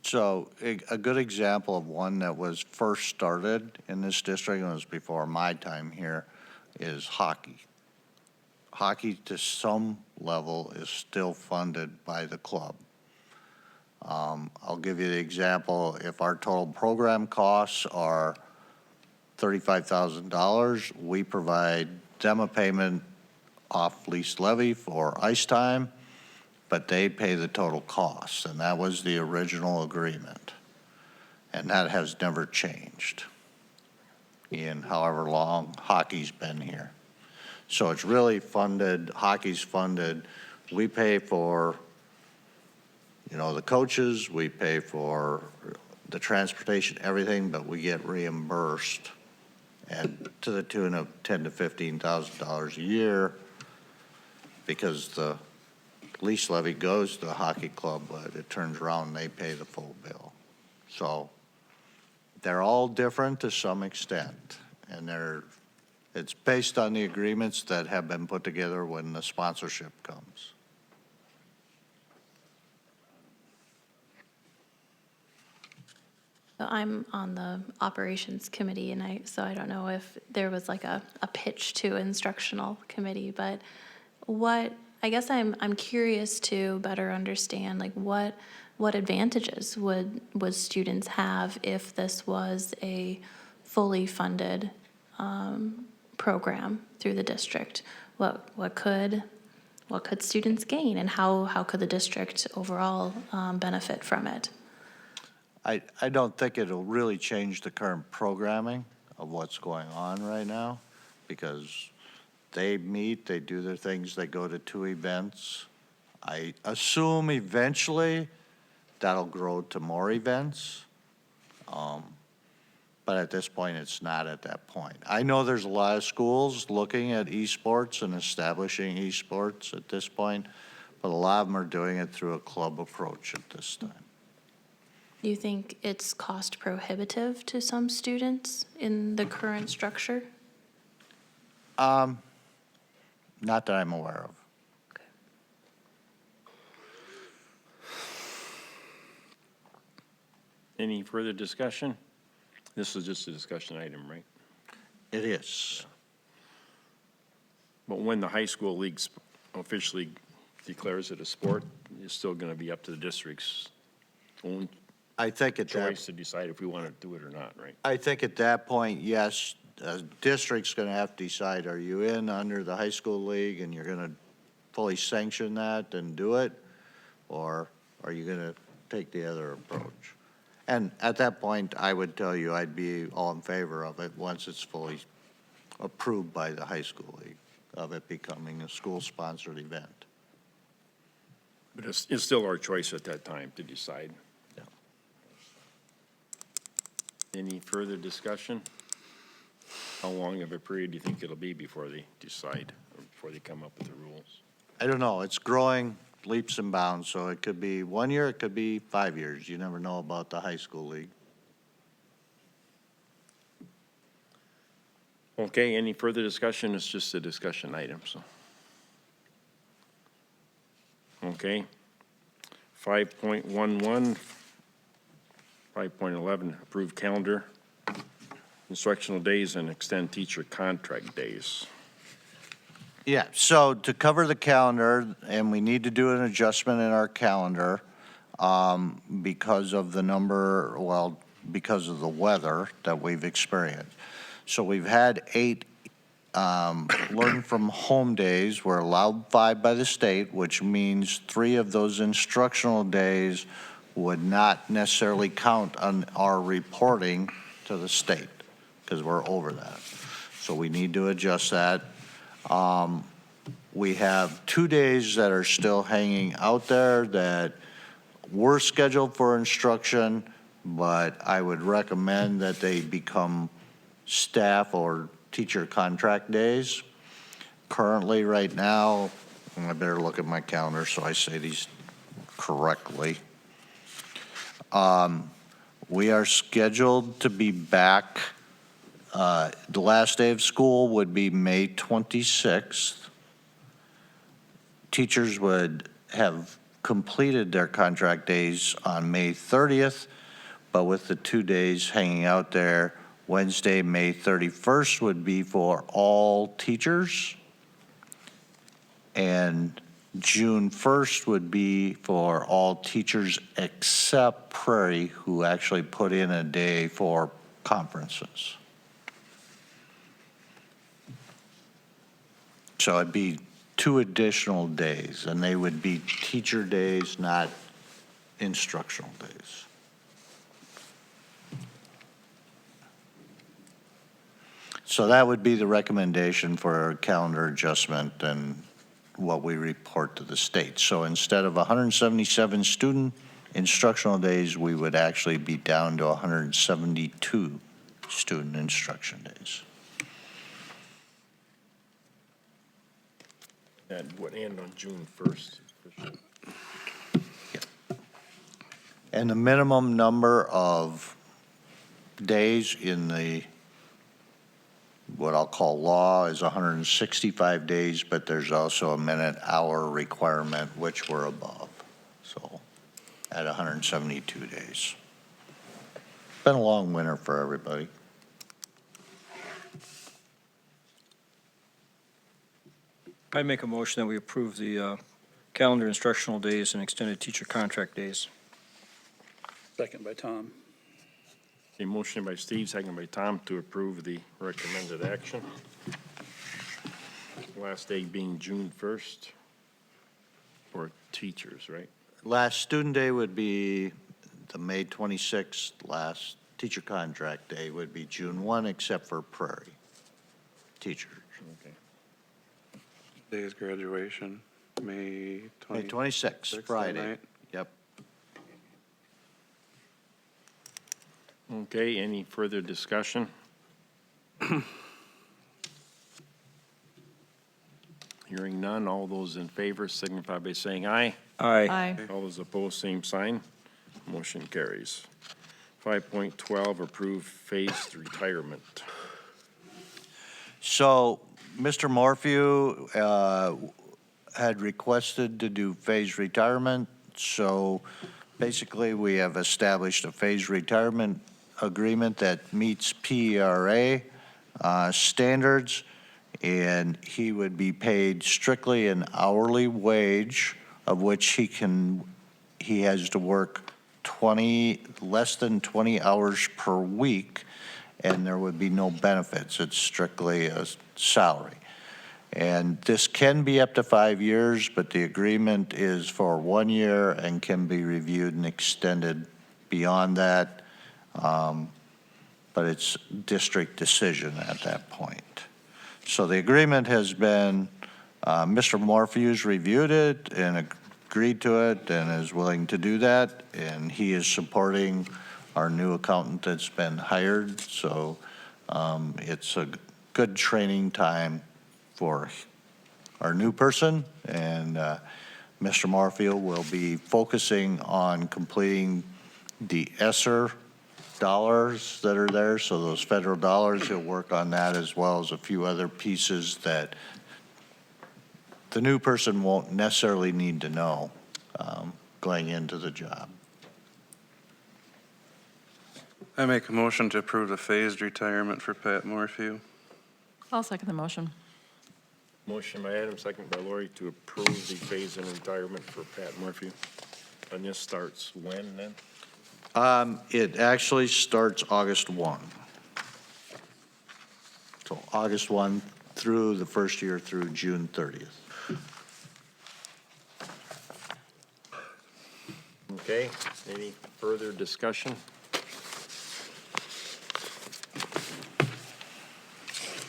So a good example of one that was first started in this district, and it was before my time here, is hockey. Hockey, to some level, is still funded by the club. I'll give you the example. If our total program costs are $35,000, we provide them a payment off lease levy for ice time, but they pay the total costs, and that was the original agreement. And that has never changed in however long hockey's been here. So it's really funded, hockey's funded. We pay for, the coaches, we pay for the transportation, everything, but we get reimbursed and to the tune of $10,000 to $15,000 a year, because the lease levy goes to the hockey club, but it turns around and they pay the full bill. So they're all different to some extent, and it's based on the agreements that have been put together when the sponsorship comes. So I'm on the operations committee, and so I don't know if there was like a pitch to instructional committee, but I guess I'm curious to better understand, like what advantages would students have if this was a fully funded program through the district? What could what could students gain and how could the district overall benefit from it? I don't think it'll really change the current programming of what's going on right now, because they meet, they do their things, they go to 2 events. I assume eventually that'll grow to more events. But at this point, it's not at that point. I know there's a lot of schools looking at esports and establishing esports at this point, but a lot of them are doing it through a club approach at this time. Do you think it's cost prohibitive to some students in the current structure? Not that I'm aware of. Any further discussion? This is just a discussion item, right? It is. But when the high school league officially declares it a sport, it's still going to be up to the district's own I think at that choice to decide if we want to do it or not, right? I think at that point, yes, a district's going to have to decide, are you in under the high school league and you're going to fully sanction that and do it? Or are you going to take the other approach? And at that point, I would tell you I'd be all in favor of it once it's fully approved by the high school league, of it becoming a school-sponsored event. But it's still our choice at that time to decide. Yeah. Any further discussion? How long of a period do you think it'll be before they decide, or before they come up with the rules? I don't know, it's growing leaps and bounds, so it could be 1 year, it could be 5 years. You never know about the high school league. Okay, any further discussion? It's just a discussion item, so. Okay. 5.11, 5.11, approve calendar, instructional days, and extend teacher contract days. Yeah, so to cover the calendar, and we need to do an adjustment in our calendar because of the number, well, because of the weather that we've experienced. So we've had 8 learn from home days. We're allowed 5 by the state, which means 3 of those instructional days would not necessarily count on our reporting to the state because we're over that. So we need to adjust that. We have 2 days that are still hanging out there that were scheduled for instruction, but I would recommend that they become staff or teacher contract days. Currently, right now, and I better look at my calendar so I say these correctly. We are scheduled to be back. The last day of school would be May 26th. Teachers would have completed their contract days on May 30th, but with the 2 days hanging out there, Wednesday, May 31st would be for all teachers, and June 1st would be for all teachers except Prairie, who actually put in a day for conferences. So it'd be 2 additional days, and they would be teacher days, not instructional days. So that would be the recommendation for a calendar adjustment and what we report to the state. So instead of 177 student instructional days, we would actually be down to 172 student instruction days. That would end on June 1st. And the minimum number of days in the, what I'll call law, is 165 days, but there's also a minute-hour requirement, which we're above, so at 172 days. Been a long winter for everybody. I make a motion that we approve the calendar instructional days and extended teacher contract days. Second by Tom. A motion by Steve, second by Tom, to approve the recommended action. Last day being June 1st. teachers, right? Last student day would be the May 26th. Last teacher contract day would be June 1, except for Prairie teachers. Okay. Day's graduation, May May 20. 26th, that Friday. night. Yep. Okay, any further discussion? Hearing none, all those in favor signify by saying aye. Aye. All those opposed, same sign. Motion carries. 5.12, approve phased retirement. So Mr. Morphew had requested to do phased retirement. So basically, we have established a phased retirement agreement that meets PERA standards, and he would be paid strictly an hourly wage, of which he has to work less than 20 hours per week, and there would be no benefits. It's strictly a salary. And this can be up to 5 years, but the agreement is for 1 year and can be reviewed and extended beyond that. But it's district decision at that point. So the agreement has been, Mr. Morphew's reviewed it and agreed to it and is willing to do that. And he is supporting our new accountant that's been hired. So it's a good training time for our new person. And Mr. Morphew will be focusing on completing the ESSER dollars that are there, so those federal dollars, he'll work on that as well as a few other pieces that the new person won't necessarily need to know going into the job. I make a motion to approve the phased retirement for Pat Morphew. I'll second the motion. Motion by Adam, second by Lori to approve the phase in retirement for Pat Murphy. And this starts when then? It actually starts August 1. So August 1 through the first year through June 30th. Okay, any further discussion?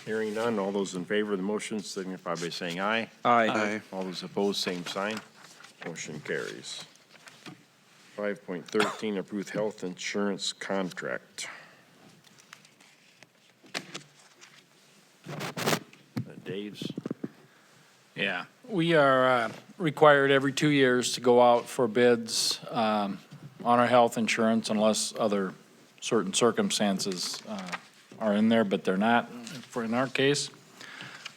Hearing none, all those in favor of the motion signify by saying aye. Aye. All those opposed, same sign. Motion carries. 5.13, approved health insurance contract. Dave's. Yeah, we are required every 2 years to go out for bids on our health insurance unless other certain circumstances are in there, but they're not in our case.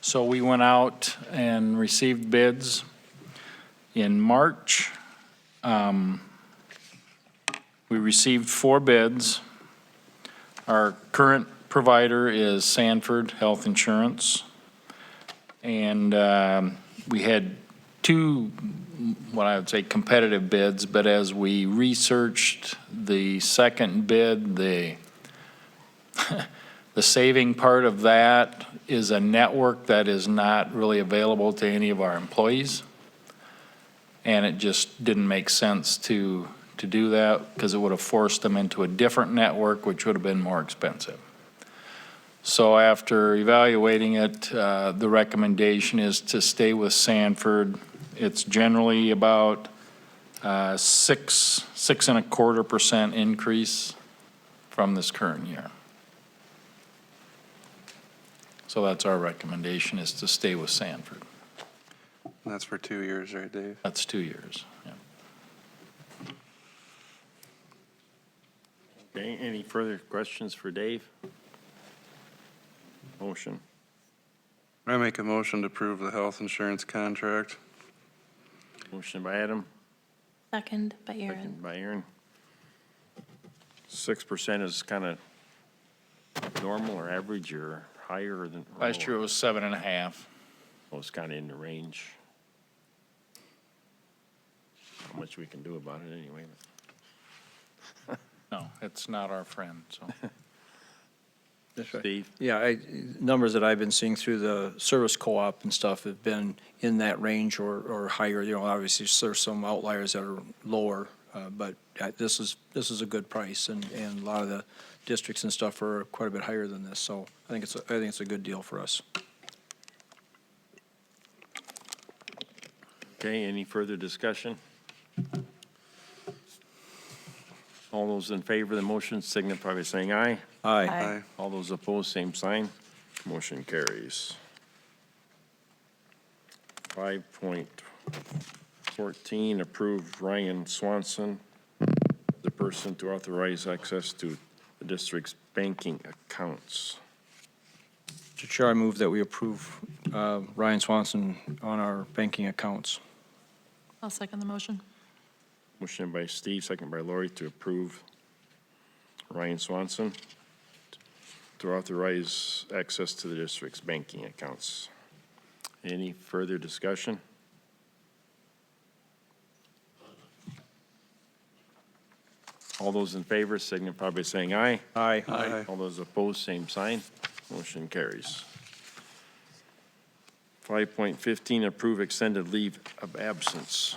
So we went out and received bids in March. We received 4 bids. Our current provider is Sanford Health Insurance. And we had 2, what I would say, competitive bids, but as we researched the second bid, the saving part of that is a network that is not really available to any of our employees. And it just didn't make sense to do that because it would have forced them into a different network, which would have been more expensive. So after evaluating it, the recommendation is to stay with Sanford. It's generally about 6.25% increase from this current year. So that's our recommendation, is to stay with Sanford. That's for 2 years, right, Dave? That's 2 years, yeah. Okay, any further questions for Dave? Motion. I make a motion to approve the health insurance contract. Motion by Adam, Second by Aaron. second by Aaron. 6% is kind of normal or average or higher than? or Last year it lower? was 7.5. Well, it's kind of in the range. How much we can do about it anyway. No, it's not our friend, so. That's right. Steve? Yeah, numbers that I've been seeing through the service co-op and stuff have been in that range or higher. You know, obviously, there's some outliers that are lower, but this is a good price, and a lot of the districts and stuff are quite a bit higher than this, so I think it's a good deal for us. Okay, any further discussion? All those in favor of the motion signify by saying aye. Aye. Aye. All those opposed, same sign. Motion carries. 5.14, approve Ryan Swanson, the person to authorize access to the district's banking accounts. Mr. Chair, I move that we approve Ryan Swanson on our banking accounts. I'll second the motion. Motion by Steve, second by Lori to approve Ryan Swanson to authorize access to the district's banking accounts. Any further discussion? All those in favor signify by saying aye. Aye. Aye. All those opposed, same sign. Motion carries. 5.15, approve extended leave of absence.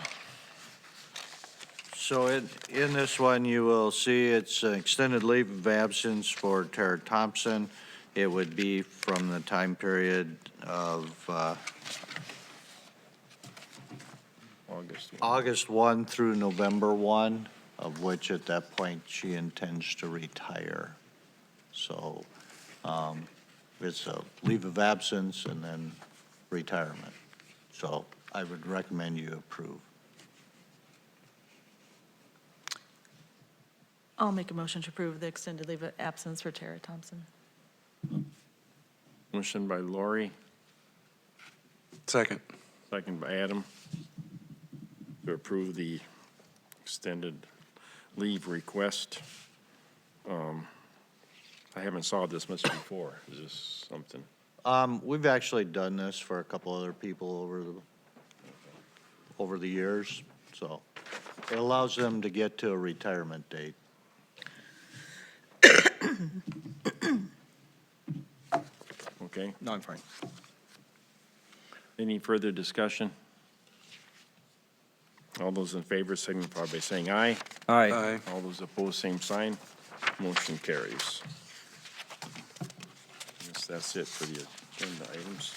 So in this one, you will see it's an extended leave of absence for Tara Thompson. It would be from the time period of August 1 through November 1, of which at that point she intends to retire. So it's a leave of absence and then retirement. So I would recommend you approve. I'll make a motion to approve the extended leave of absence for Tara Thompson. Motion by Lori, Second. second by Adam, to approve the extended leave request. I haven't saw this much before. Is this something? We've actually done this for a couple other people over the years, so it allows them to get to a retirement date. Okay. No, I'm fine. Any further discussion? All those in favor signify by saying aye. Aye. Aye. All those opposed, same sign. Motion carries. I guess that's it for the agenda items.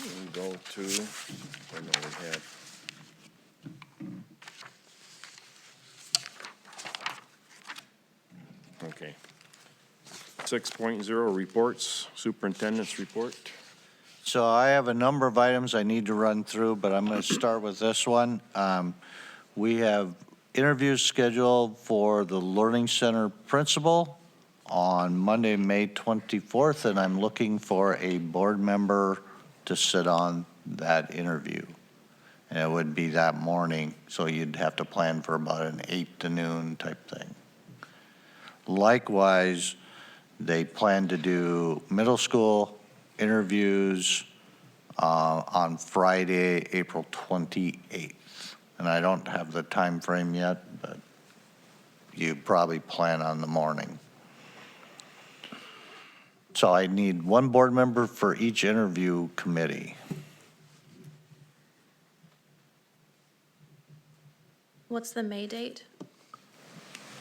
We go to, I know we had. Okay. 6.0, reports, superintendent's report. So I have a number of items I need to run through, but I'm going to start with this one. We have interviews scheduled for the Learning Center principal on Monday, May 24th, and I'm looking for a board member to sit on that interview. And it would be that morning, so you'd have to plan for about an 8 to noon type thing. Likewise, they plan to do middle school interviews on Friday, April 28th. And I don't have the time frame yet, but you probably plan on the morning. So I need one board member for each interview committee. What's the May date?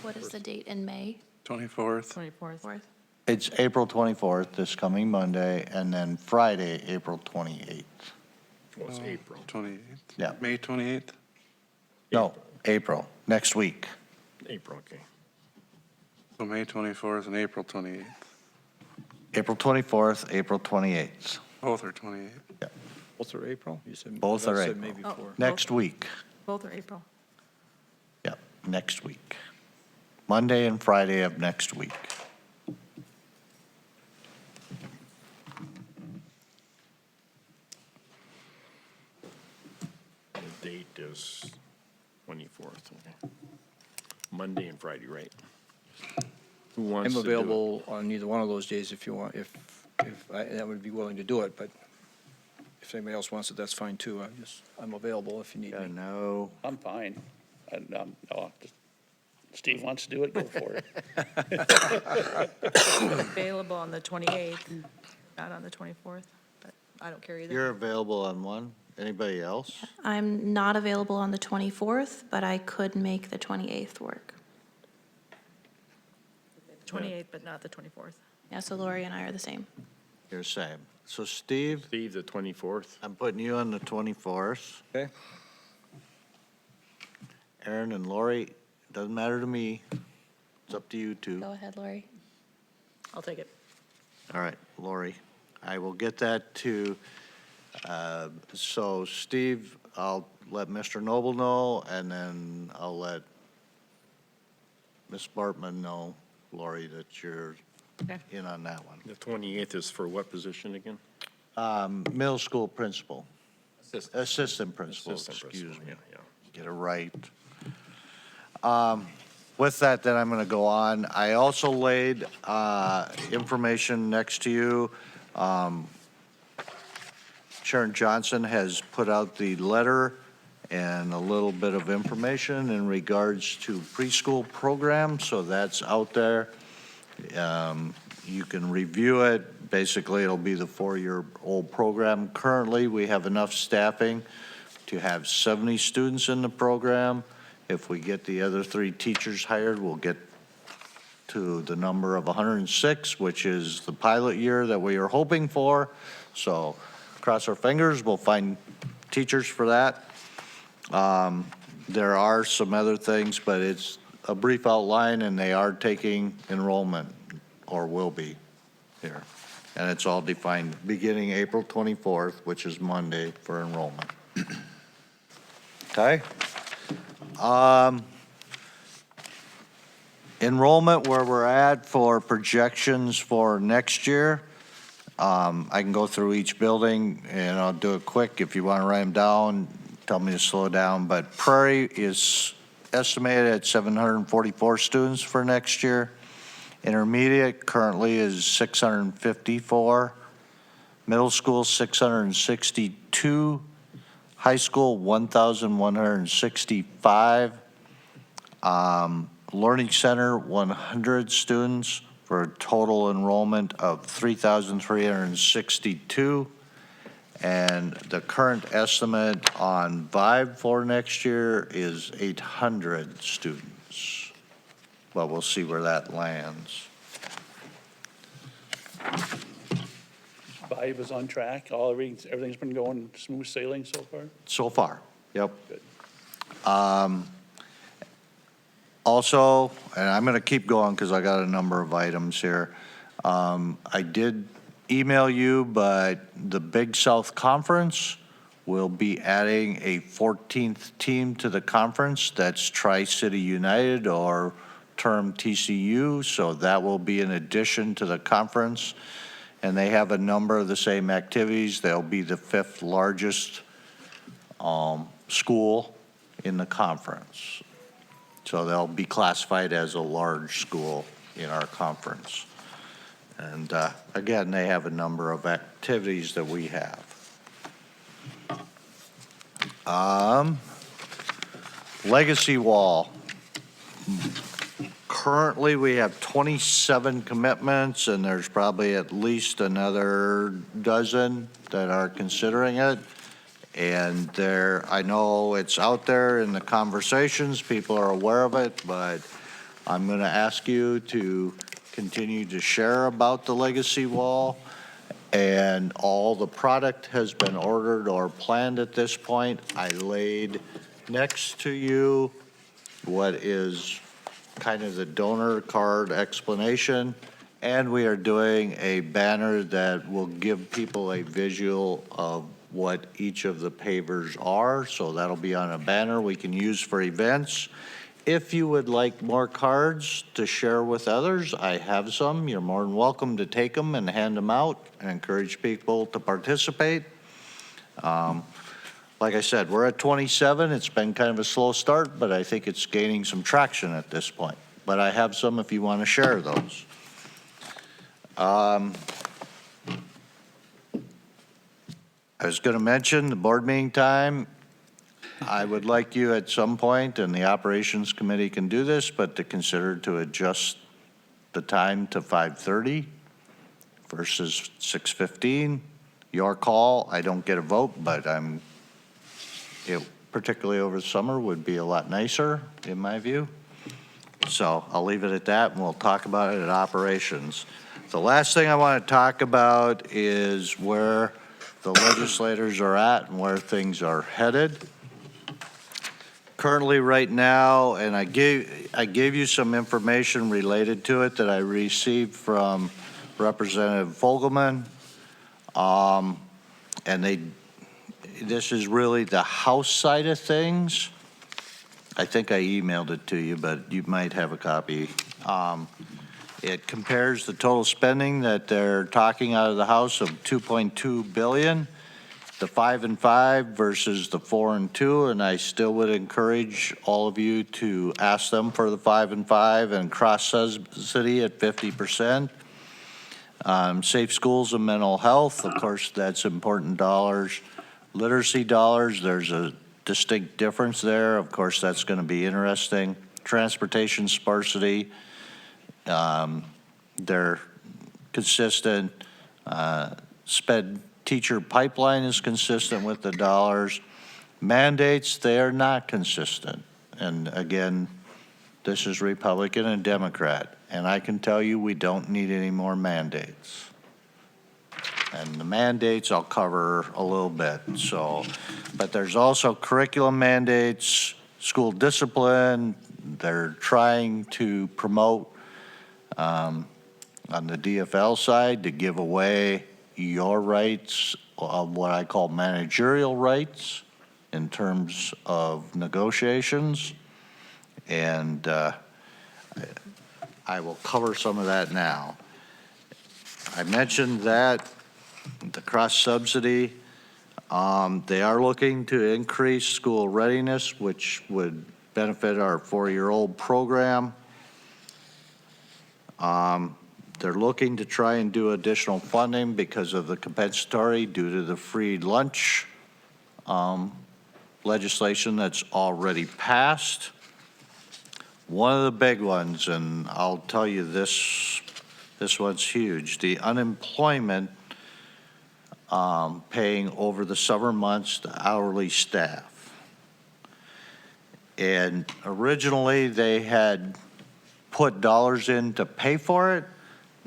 What is the date in May? 24th. 24th. 4th? It's April 24th, this coming Monday, and then Friday, April 28th. Well, it's April. 28th. Yeah. May 28th? No, April, next week. April, okay. So May 24th and April 28th. April 24th, April 28th. Both are 28th. Both are April? You said Both are I said April. May before. Next week. Both are April. Yep, next week. Monday and Friday of next week. The date is 24th, okay. Monday and Friday, right? Who wants I'm to do it? available on either one of those days if you want, if I would be willing to do it, but if anybody else wants it, that's fine too. I'm available if you need Yeah, me. no, I'm fine. No, just Steve wants to do it, go for it. Available on the 28th, not on the 24th, but I don't care either. You're available on one? Anybody else? I'm not available on the 24th, but I could make the 28th work. 28th, but not the 24th. Yeah, so Lori and I are the same. You're same. So Steve, Steve, the 24th. I'm putting you on the 24th. Okay. Aaron and Lori, doesn't matter to me. It's up to you two. Go ahead, Lori. I'll take it. All right, Lori, I will get that to, so Steve, I'll let Mr. Noble know, and then I'll let Ms. Bartman know, Lori, that you're Okay. in on that one. The 28th is for what position again? Middle school principal, assistant principal, Assistant excuse principal, me. yeah, yeah. Get it right. With that, then I'm going to go on. I also laid information next to you. Sharon Johnson has put out the letter and a little bit of information in regards to preschool programs, so that's out there. You can review it. Basically, it'll be the four-year-old program. Currently, we have enough staffing to have 70 students in the program. If we get the other 3 teachers hired, we'll get to the number of 106, which is the pilot year that we are hoping for. So cross our fingers, we'll find teachers for that. There are some other things, but it's a brief outline, and they are taking enrollment, or will be here. And it's all defined beginning April 24th, which is Monday, for enrollment. Okay? Enrollment, where we're at for projections for next year. I can go through each building, and I'll do it quick. If you want to write them down, tell me to slow down. But Prairie is estimated at 744 students for next year. Intermediate currently is 654. Middle school, 662. High school, 1,165. Learning Center, 100 students for a total enrollment of 3,362. And the current estimate on Vibe for next year is 800 students. But we'll see where that lands. Vibe is on track, everything's been going smooth sailing so far? So far, yep. Good. Also, and I'm going to keep going because I got a number of items here. I did email you, but the Big South Conference will be adding a 14th team to the conference. That's Tri-City United, or term TCU, so that will be in addition to the conference. And they have a number of the same activities. They'll be the 5th largest school in the conference. So they'll be classified as a large school in our conference. And again, they have a number of activities that we have. Legacy Wall. Currently, we have 27 commitments, and there's probably at least another dozen that are considering it. And there, I know it's out there in the conversations, people are aware of it, but I'm going to ask you to continue to share about the Legacy Wall. And all the product has been ordered or planned at this point. I laid next to you what is kind of the donor card explanation. And we are doing a banner that will give people a visual of what each of the pavers are. So that'll be on a banner we can use for events. If you would like more cards to share with others, I have some. You're more than welcome to take them and hand them out and encourage people to participate. Like I said, we're at 27. It's been kind of a slow start, but I think it's gaining some traction at this point. But I have some if you want to share those. I was going to mention the board meeting time. I would like you at some point, and the operations committee can do this, but to consider to adjust the time to 5:30 versus 6:15. Your call. I don't get a vote, but particularly over the summer, would be a lot nicer, in my view. So I'll leave it at that, and we'll talk about it at operations. The last thing I want to talk about is where the legislators are at and where things are headed. Currently, right now, and I gave you some information related to it that I received from Representative Fogelman. And this is really the House side of things. I think I emailed it to you, but you might have a copy. It compares the total spending that they're talking out of the House of $2.2 billion, the 5 and 5 versus the 4 and 2, and I still would encourage all of you to ask them for the 5 and 5 and cross-subsidy at 50%. Safe schools and mental health, of course, that's important dollars. Literacy dollars, there's a distinct difference there. Of course, that's going to be interesting. Transportation sparsity, they're consistent. SPED teacher pipeline is consistent with the dollars. Mandates, they are not consistent. And again, this is Republican and Democrat. And I can tell you we don't need any more mandates. And the mandates I'll cover a little bit. So, but there's also curriculum mandates, school discipline. They're trying to promote on the DFL side to give away your rights of what I call managerial rights in terms of negotiations. And I will cover some of that now. I mentioned that the cross-subsidy, they are looking to increase school readiness, which would benefit our 4-year-old program. They're looking to try and do additional funding because of the compensatory due to the free lunch legislation that's already passed. One of the big ones, and I'll tell you this one's huge, the unemployment paying over the summer months to hourly staff. And originally they had put dollars in to pay for it.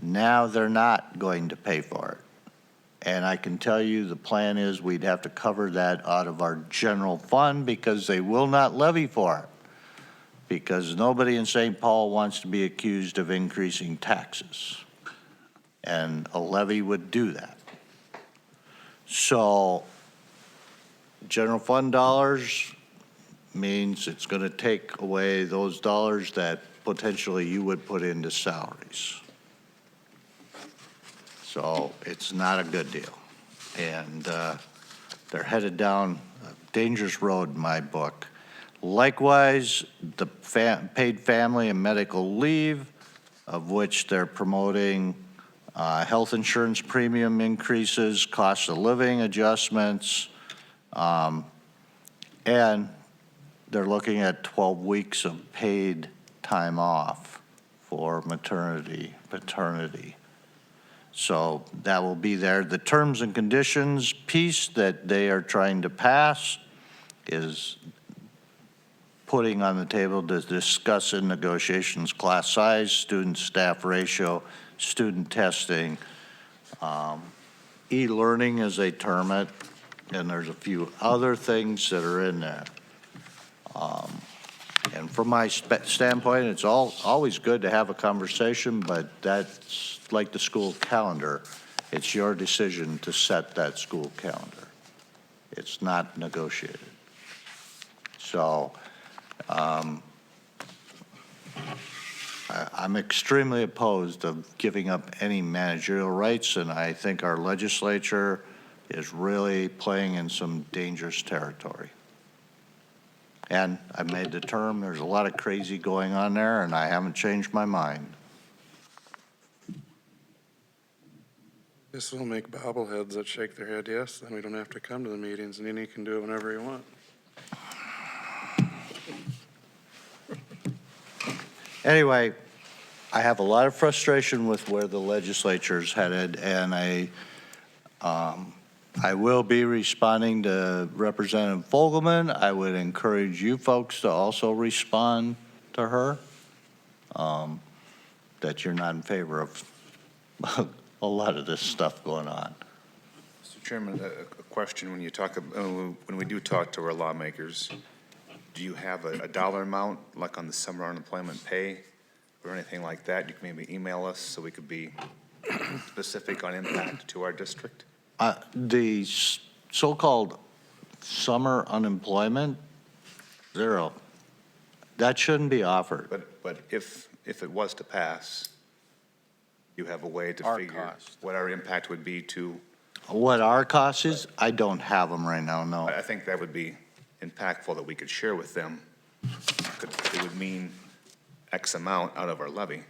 Now they're not going to pay for it. And I can tell you the plan is we'd have to cover that out of our general fund because they will not levy for it. Because nobody in St. Paul wants to be accused of increasing taxes. And a levy would do that. So general fund dollars means it's going to take away those dollars that potentially you would put into salaries. So it's not a good deal. And they're headed down a dangerous road in my book. Likewise, the paid family and medical leave, of which they're promoting health insurance premium increases, cost of living adjustments, and they're looking at 12 weeks of paid time off for maternity, paternity. So that will be there. The terms and conditions piece that they are trying to pass is putting on the table to discuss in negotiations class size, student staff ratio, student testing, e-learning as they term it, and there's a few other things that are in there. And from my standpoint, it's always good to have a conversation, but that's like the school calendar. It's your decision to set that school calendar. It's not negotiated. So I'm extremely opposed of giving up any managerial rights, and I think our legislature is really playing in some dangerous territory. And I made the term, there's a lot of crazy going on there, and I haven't changed my mind. This will make bobbleheads that shake their head yes, then we don't have to come to the meetings, and then you can do it whenever you want. Anyway, I have a lot of frustration with where the legislature's headed, and I will be responding to Representative Fogelman. I would encourage you folks to also respond to her, that you're not in favor of a lot of this stuff going on. Mr. Chairman, a question, when you talk, when we do talk to our lawmakers, do you have a dollar amount, like on the summer unemployment pay, or anything like that? You can maybe email us so we could be specific on impact to our district? The so-called summer unemployment, zero. That shouldn't be offered. But if it was to pass, you have a way to Our figure cost. what our impact would be to, What our cost is, I don't have them right now, no. I think that would be impactful that we could share with them. It would mean X amount out of our levy.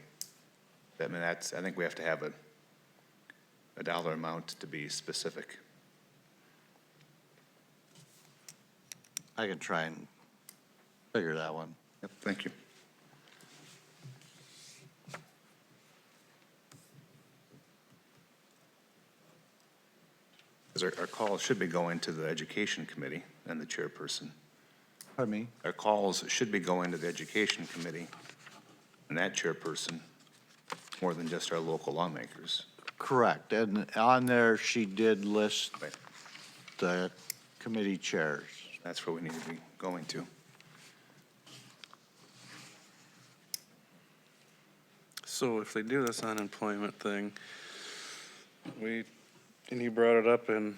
I mean, I think we have to have a dollar amount to be specific. I can try and figure that one. Yep, thank you. Because our calls should be going to the Education Committee and the chairperson. Pardon me? Our calls should be going to the Education Committee and that chairperson, more than just our local lawmakers. Correct, and on there, she did list Right. the committee chairs. That's where we need to be going to. So if they do this unemployment thing, and you brought it up in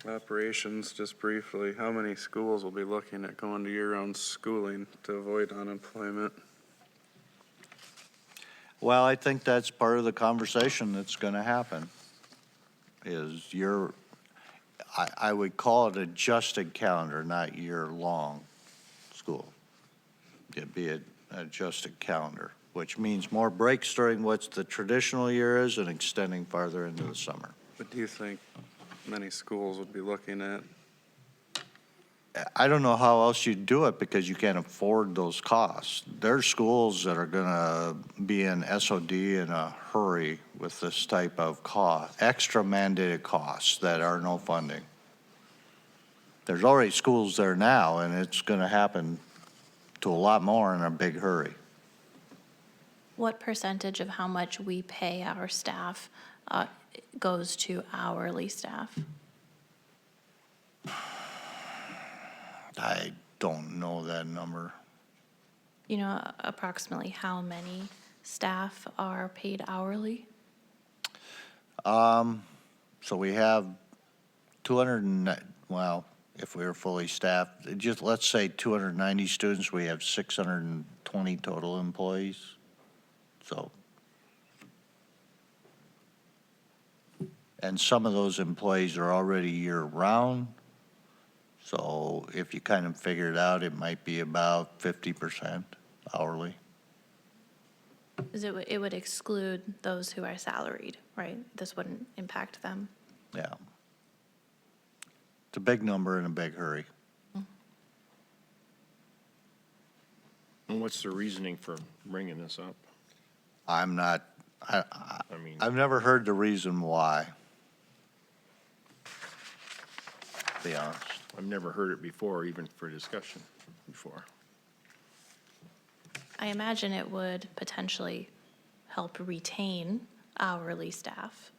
operations just briefly, how many schools will be looking at going to year-round schooling to avoid unemployment? Well, I think that's part of the conversation that's going to happen, is I would call it adjusted calendar, not year-long school. It'd be an adjusted calendar, which means more breaks during what's the traditional year is and extending farther into the summer. What do you think many schools would be looking at? I don't know how else you'd do it because you can't afford those costs. There's schools that are going to be in SOD in a hurry with this type of cost, extra mandated costs that are no funding. There's already schools there now, and it's going to happen to a lot more in a big hurry. What percentage of how much we pay our staff goes to hourly staff? I don't know that number. You know, approximately how many staff are paid hourly? So we have 200, well, if we were fully staffed, just let's say 290 students, we have 620 total employees. So, and some of those employees are already year-round. So if you kind of figure it out, it might be about 50% hourly. Because it would exclude those who are salaried, right? This wouldn't impact them. Yeah. It's a big number in a big hurry. And what's the reasoning for bringing this up? I'm not, I mean, I've never heard the reason why. To be honest. I've never heard it before, even for discussion before. I imagine it would potentially help retain hourly staff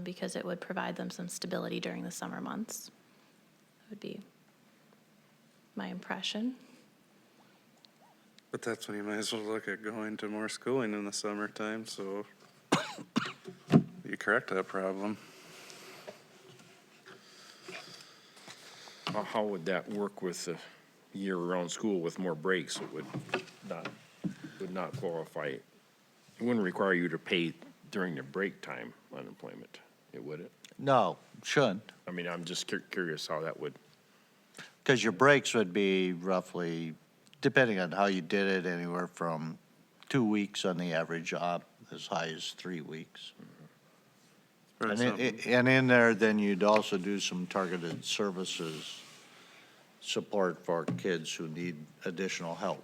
because it would provide them some stability during the summer months. That would be my impression. But that's when you might as well look at going to more schooling in the summertime, so you correct that problem. How would that work with the year-round school with more breaks? It would not qualify. It wouldn't require you to pay during the break time unemployment, it wouldn't? No, shouldn't. I mean, I'm just curious how that would, Because your breaks would be roughly, depending on how you did it, anywhere from 2 weeks on the average job, as high as 3 weeks. Or And something. and in there, then you'd also do some targeted services support for kids who need additional help.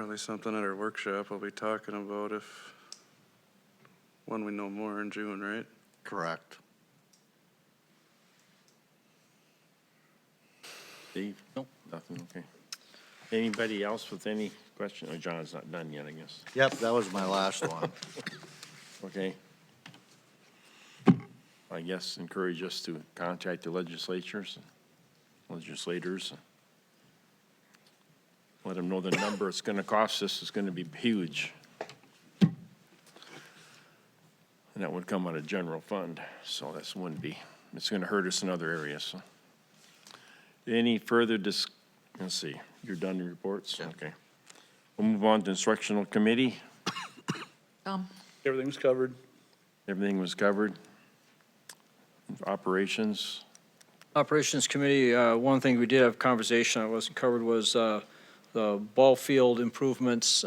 probably something at our workshop we'll be talking about when we know more in June, right? Correct. Dave? Nope. Nothing, okay. Anybody else with any question? Oh, John's not done yet, I guess. Yep, that was my last one. Okay. I guess encourage us to contact the legislators, legislators. Let them know the number it's going to cost us is going to be huge. And that would come out of general fund, so this wouldn't be, it's going to hurt us in other areas, so. Any further let's see, you're done with reports? Yeah. Okay. We'll move on to instructional committee. Everything's covered. Everything was covered. Operations, Operations Committee, one thing we did have conversation that wasn't covered was the ball field improvements.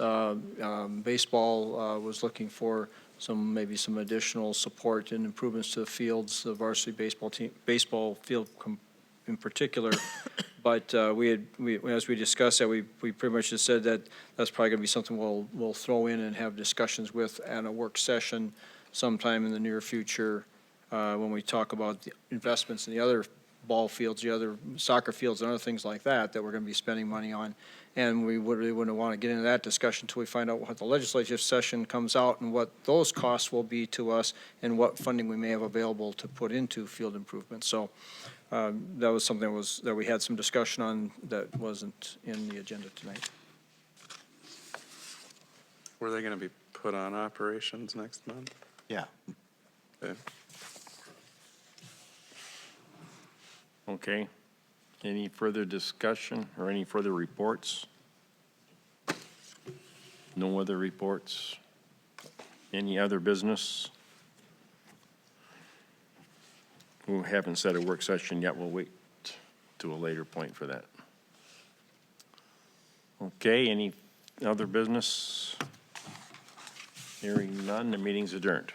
Baseball was looking for maybe some additional support and improvements to the fields, the varsity baseball team, baseball field in particular. But as we discussed that, we pretty much just said that that's probably going to be something we'll throw in and have discussions with at a work session sometime in the near future, when we talk about the investments in the other ball fields, the other soccer fields and other things like that we're going to be spending money on. And we really wouldn't want to get into that discussion until we find out what the legislative session comes out and what those costs will be to us and what funding we may have available to put into field improvements. So that was something that we had some discussion on that wasn't in the agenda tonight. Were they gonna be put on operations next month? Yeah. Okay. okay. Any further discussion or any further reports? No other reports? Any other business? We haven't set a work session yet. We'll wait to a later point for that. Okay, any other business? Hearing none, the meeting's adjourned.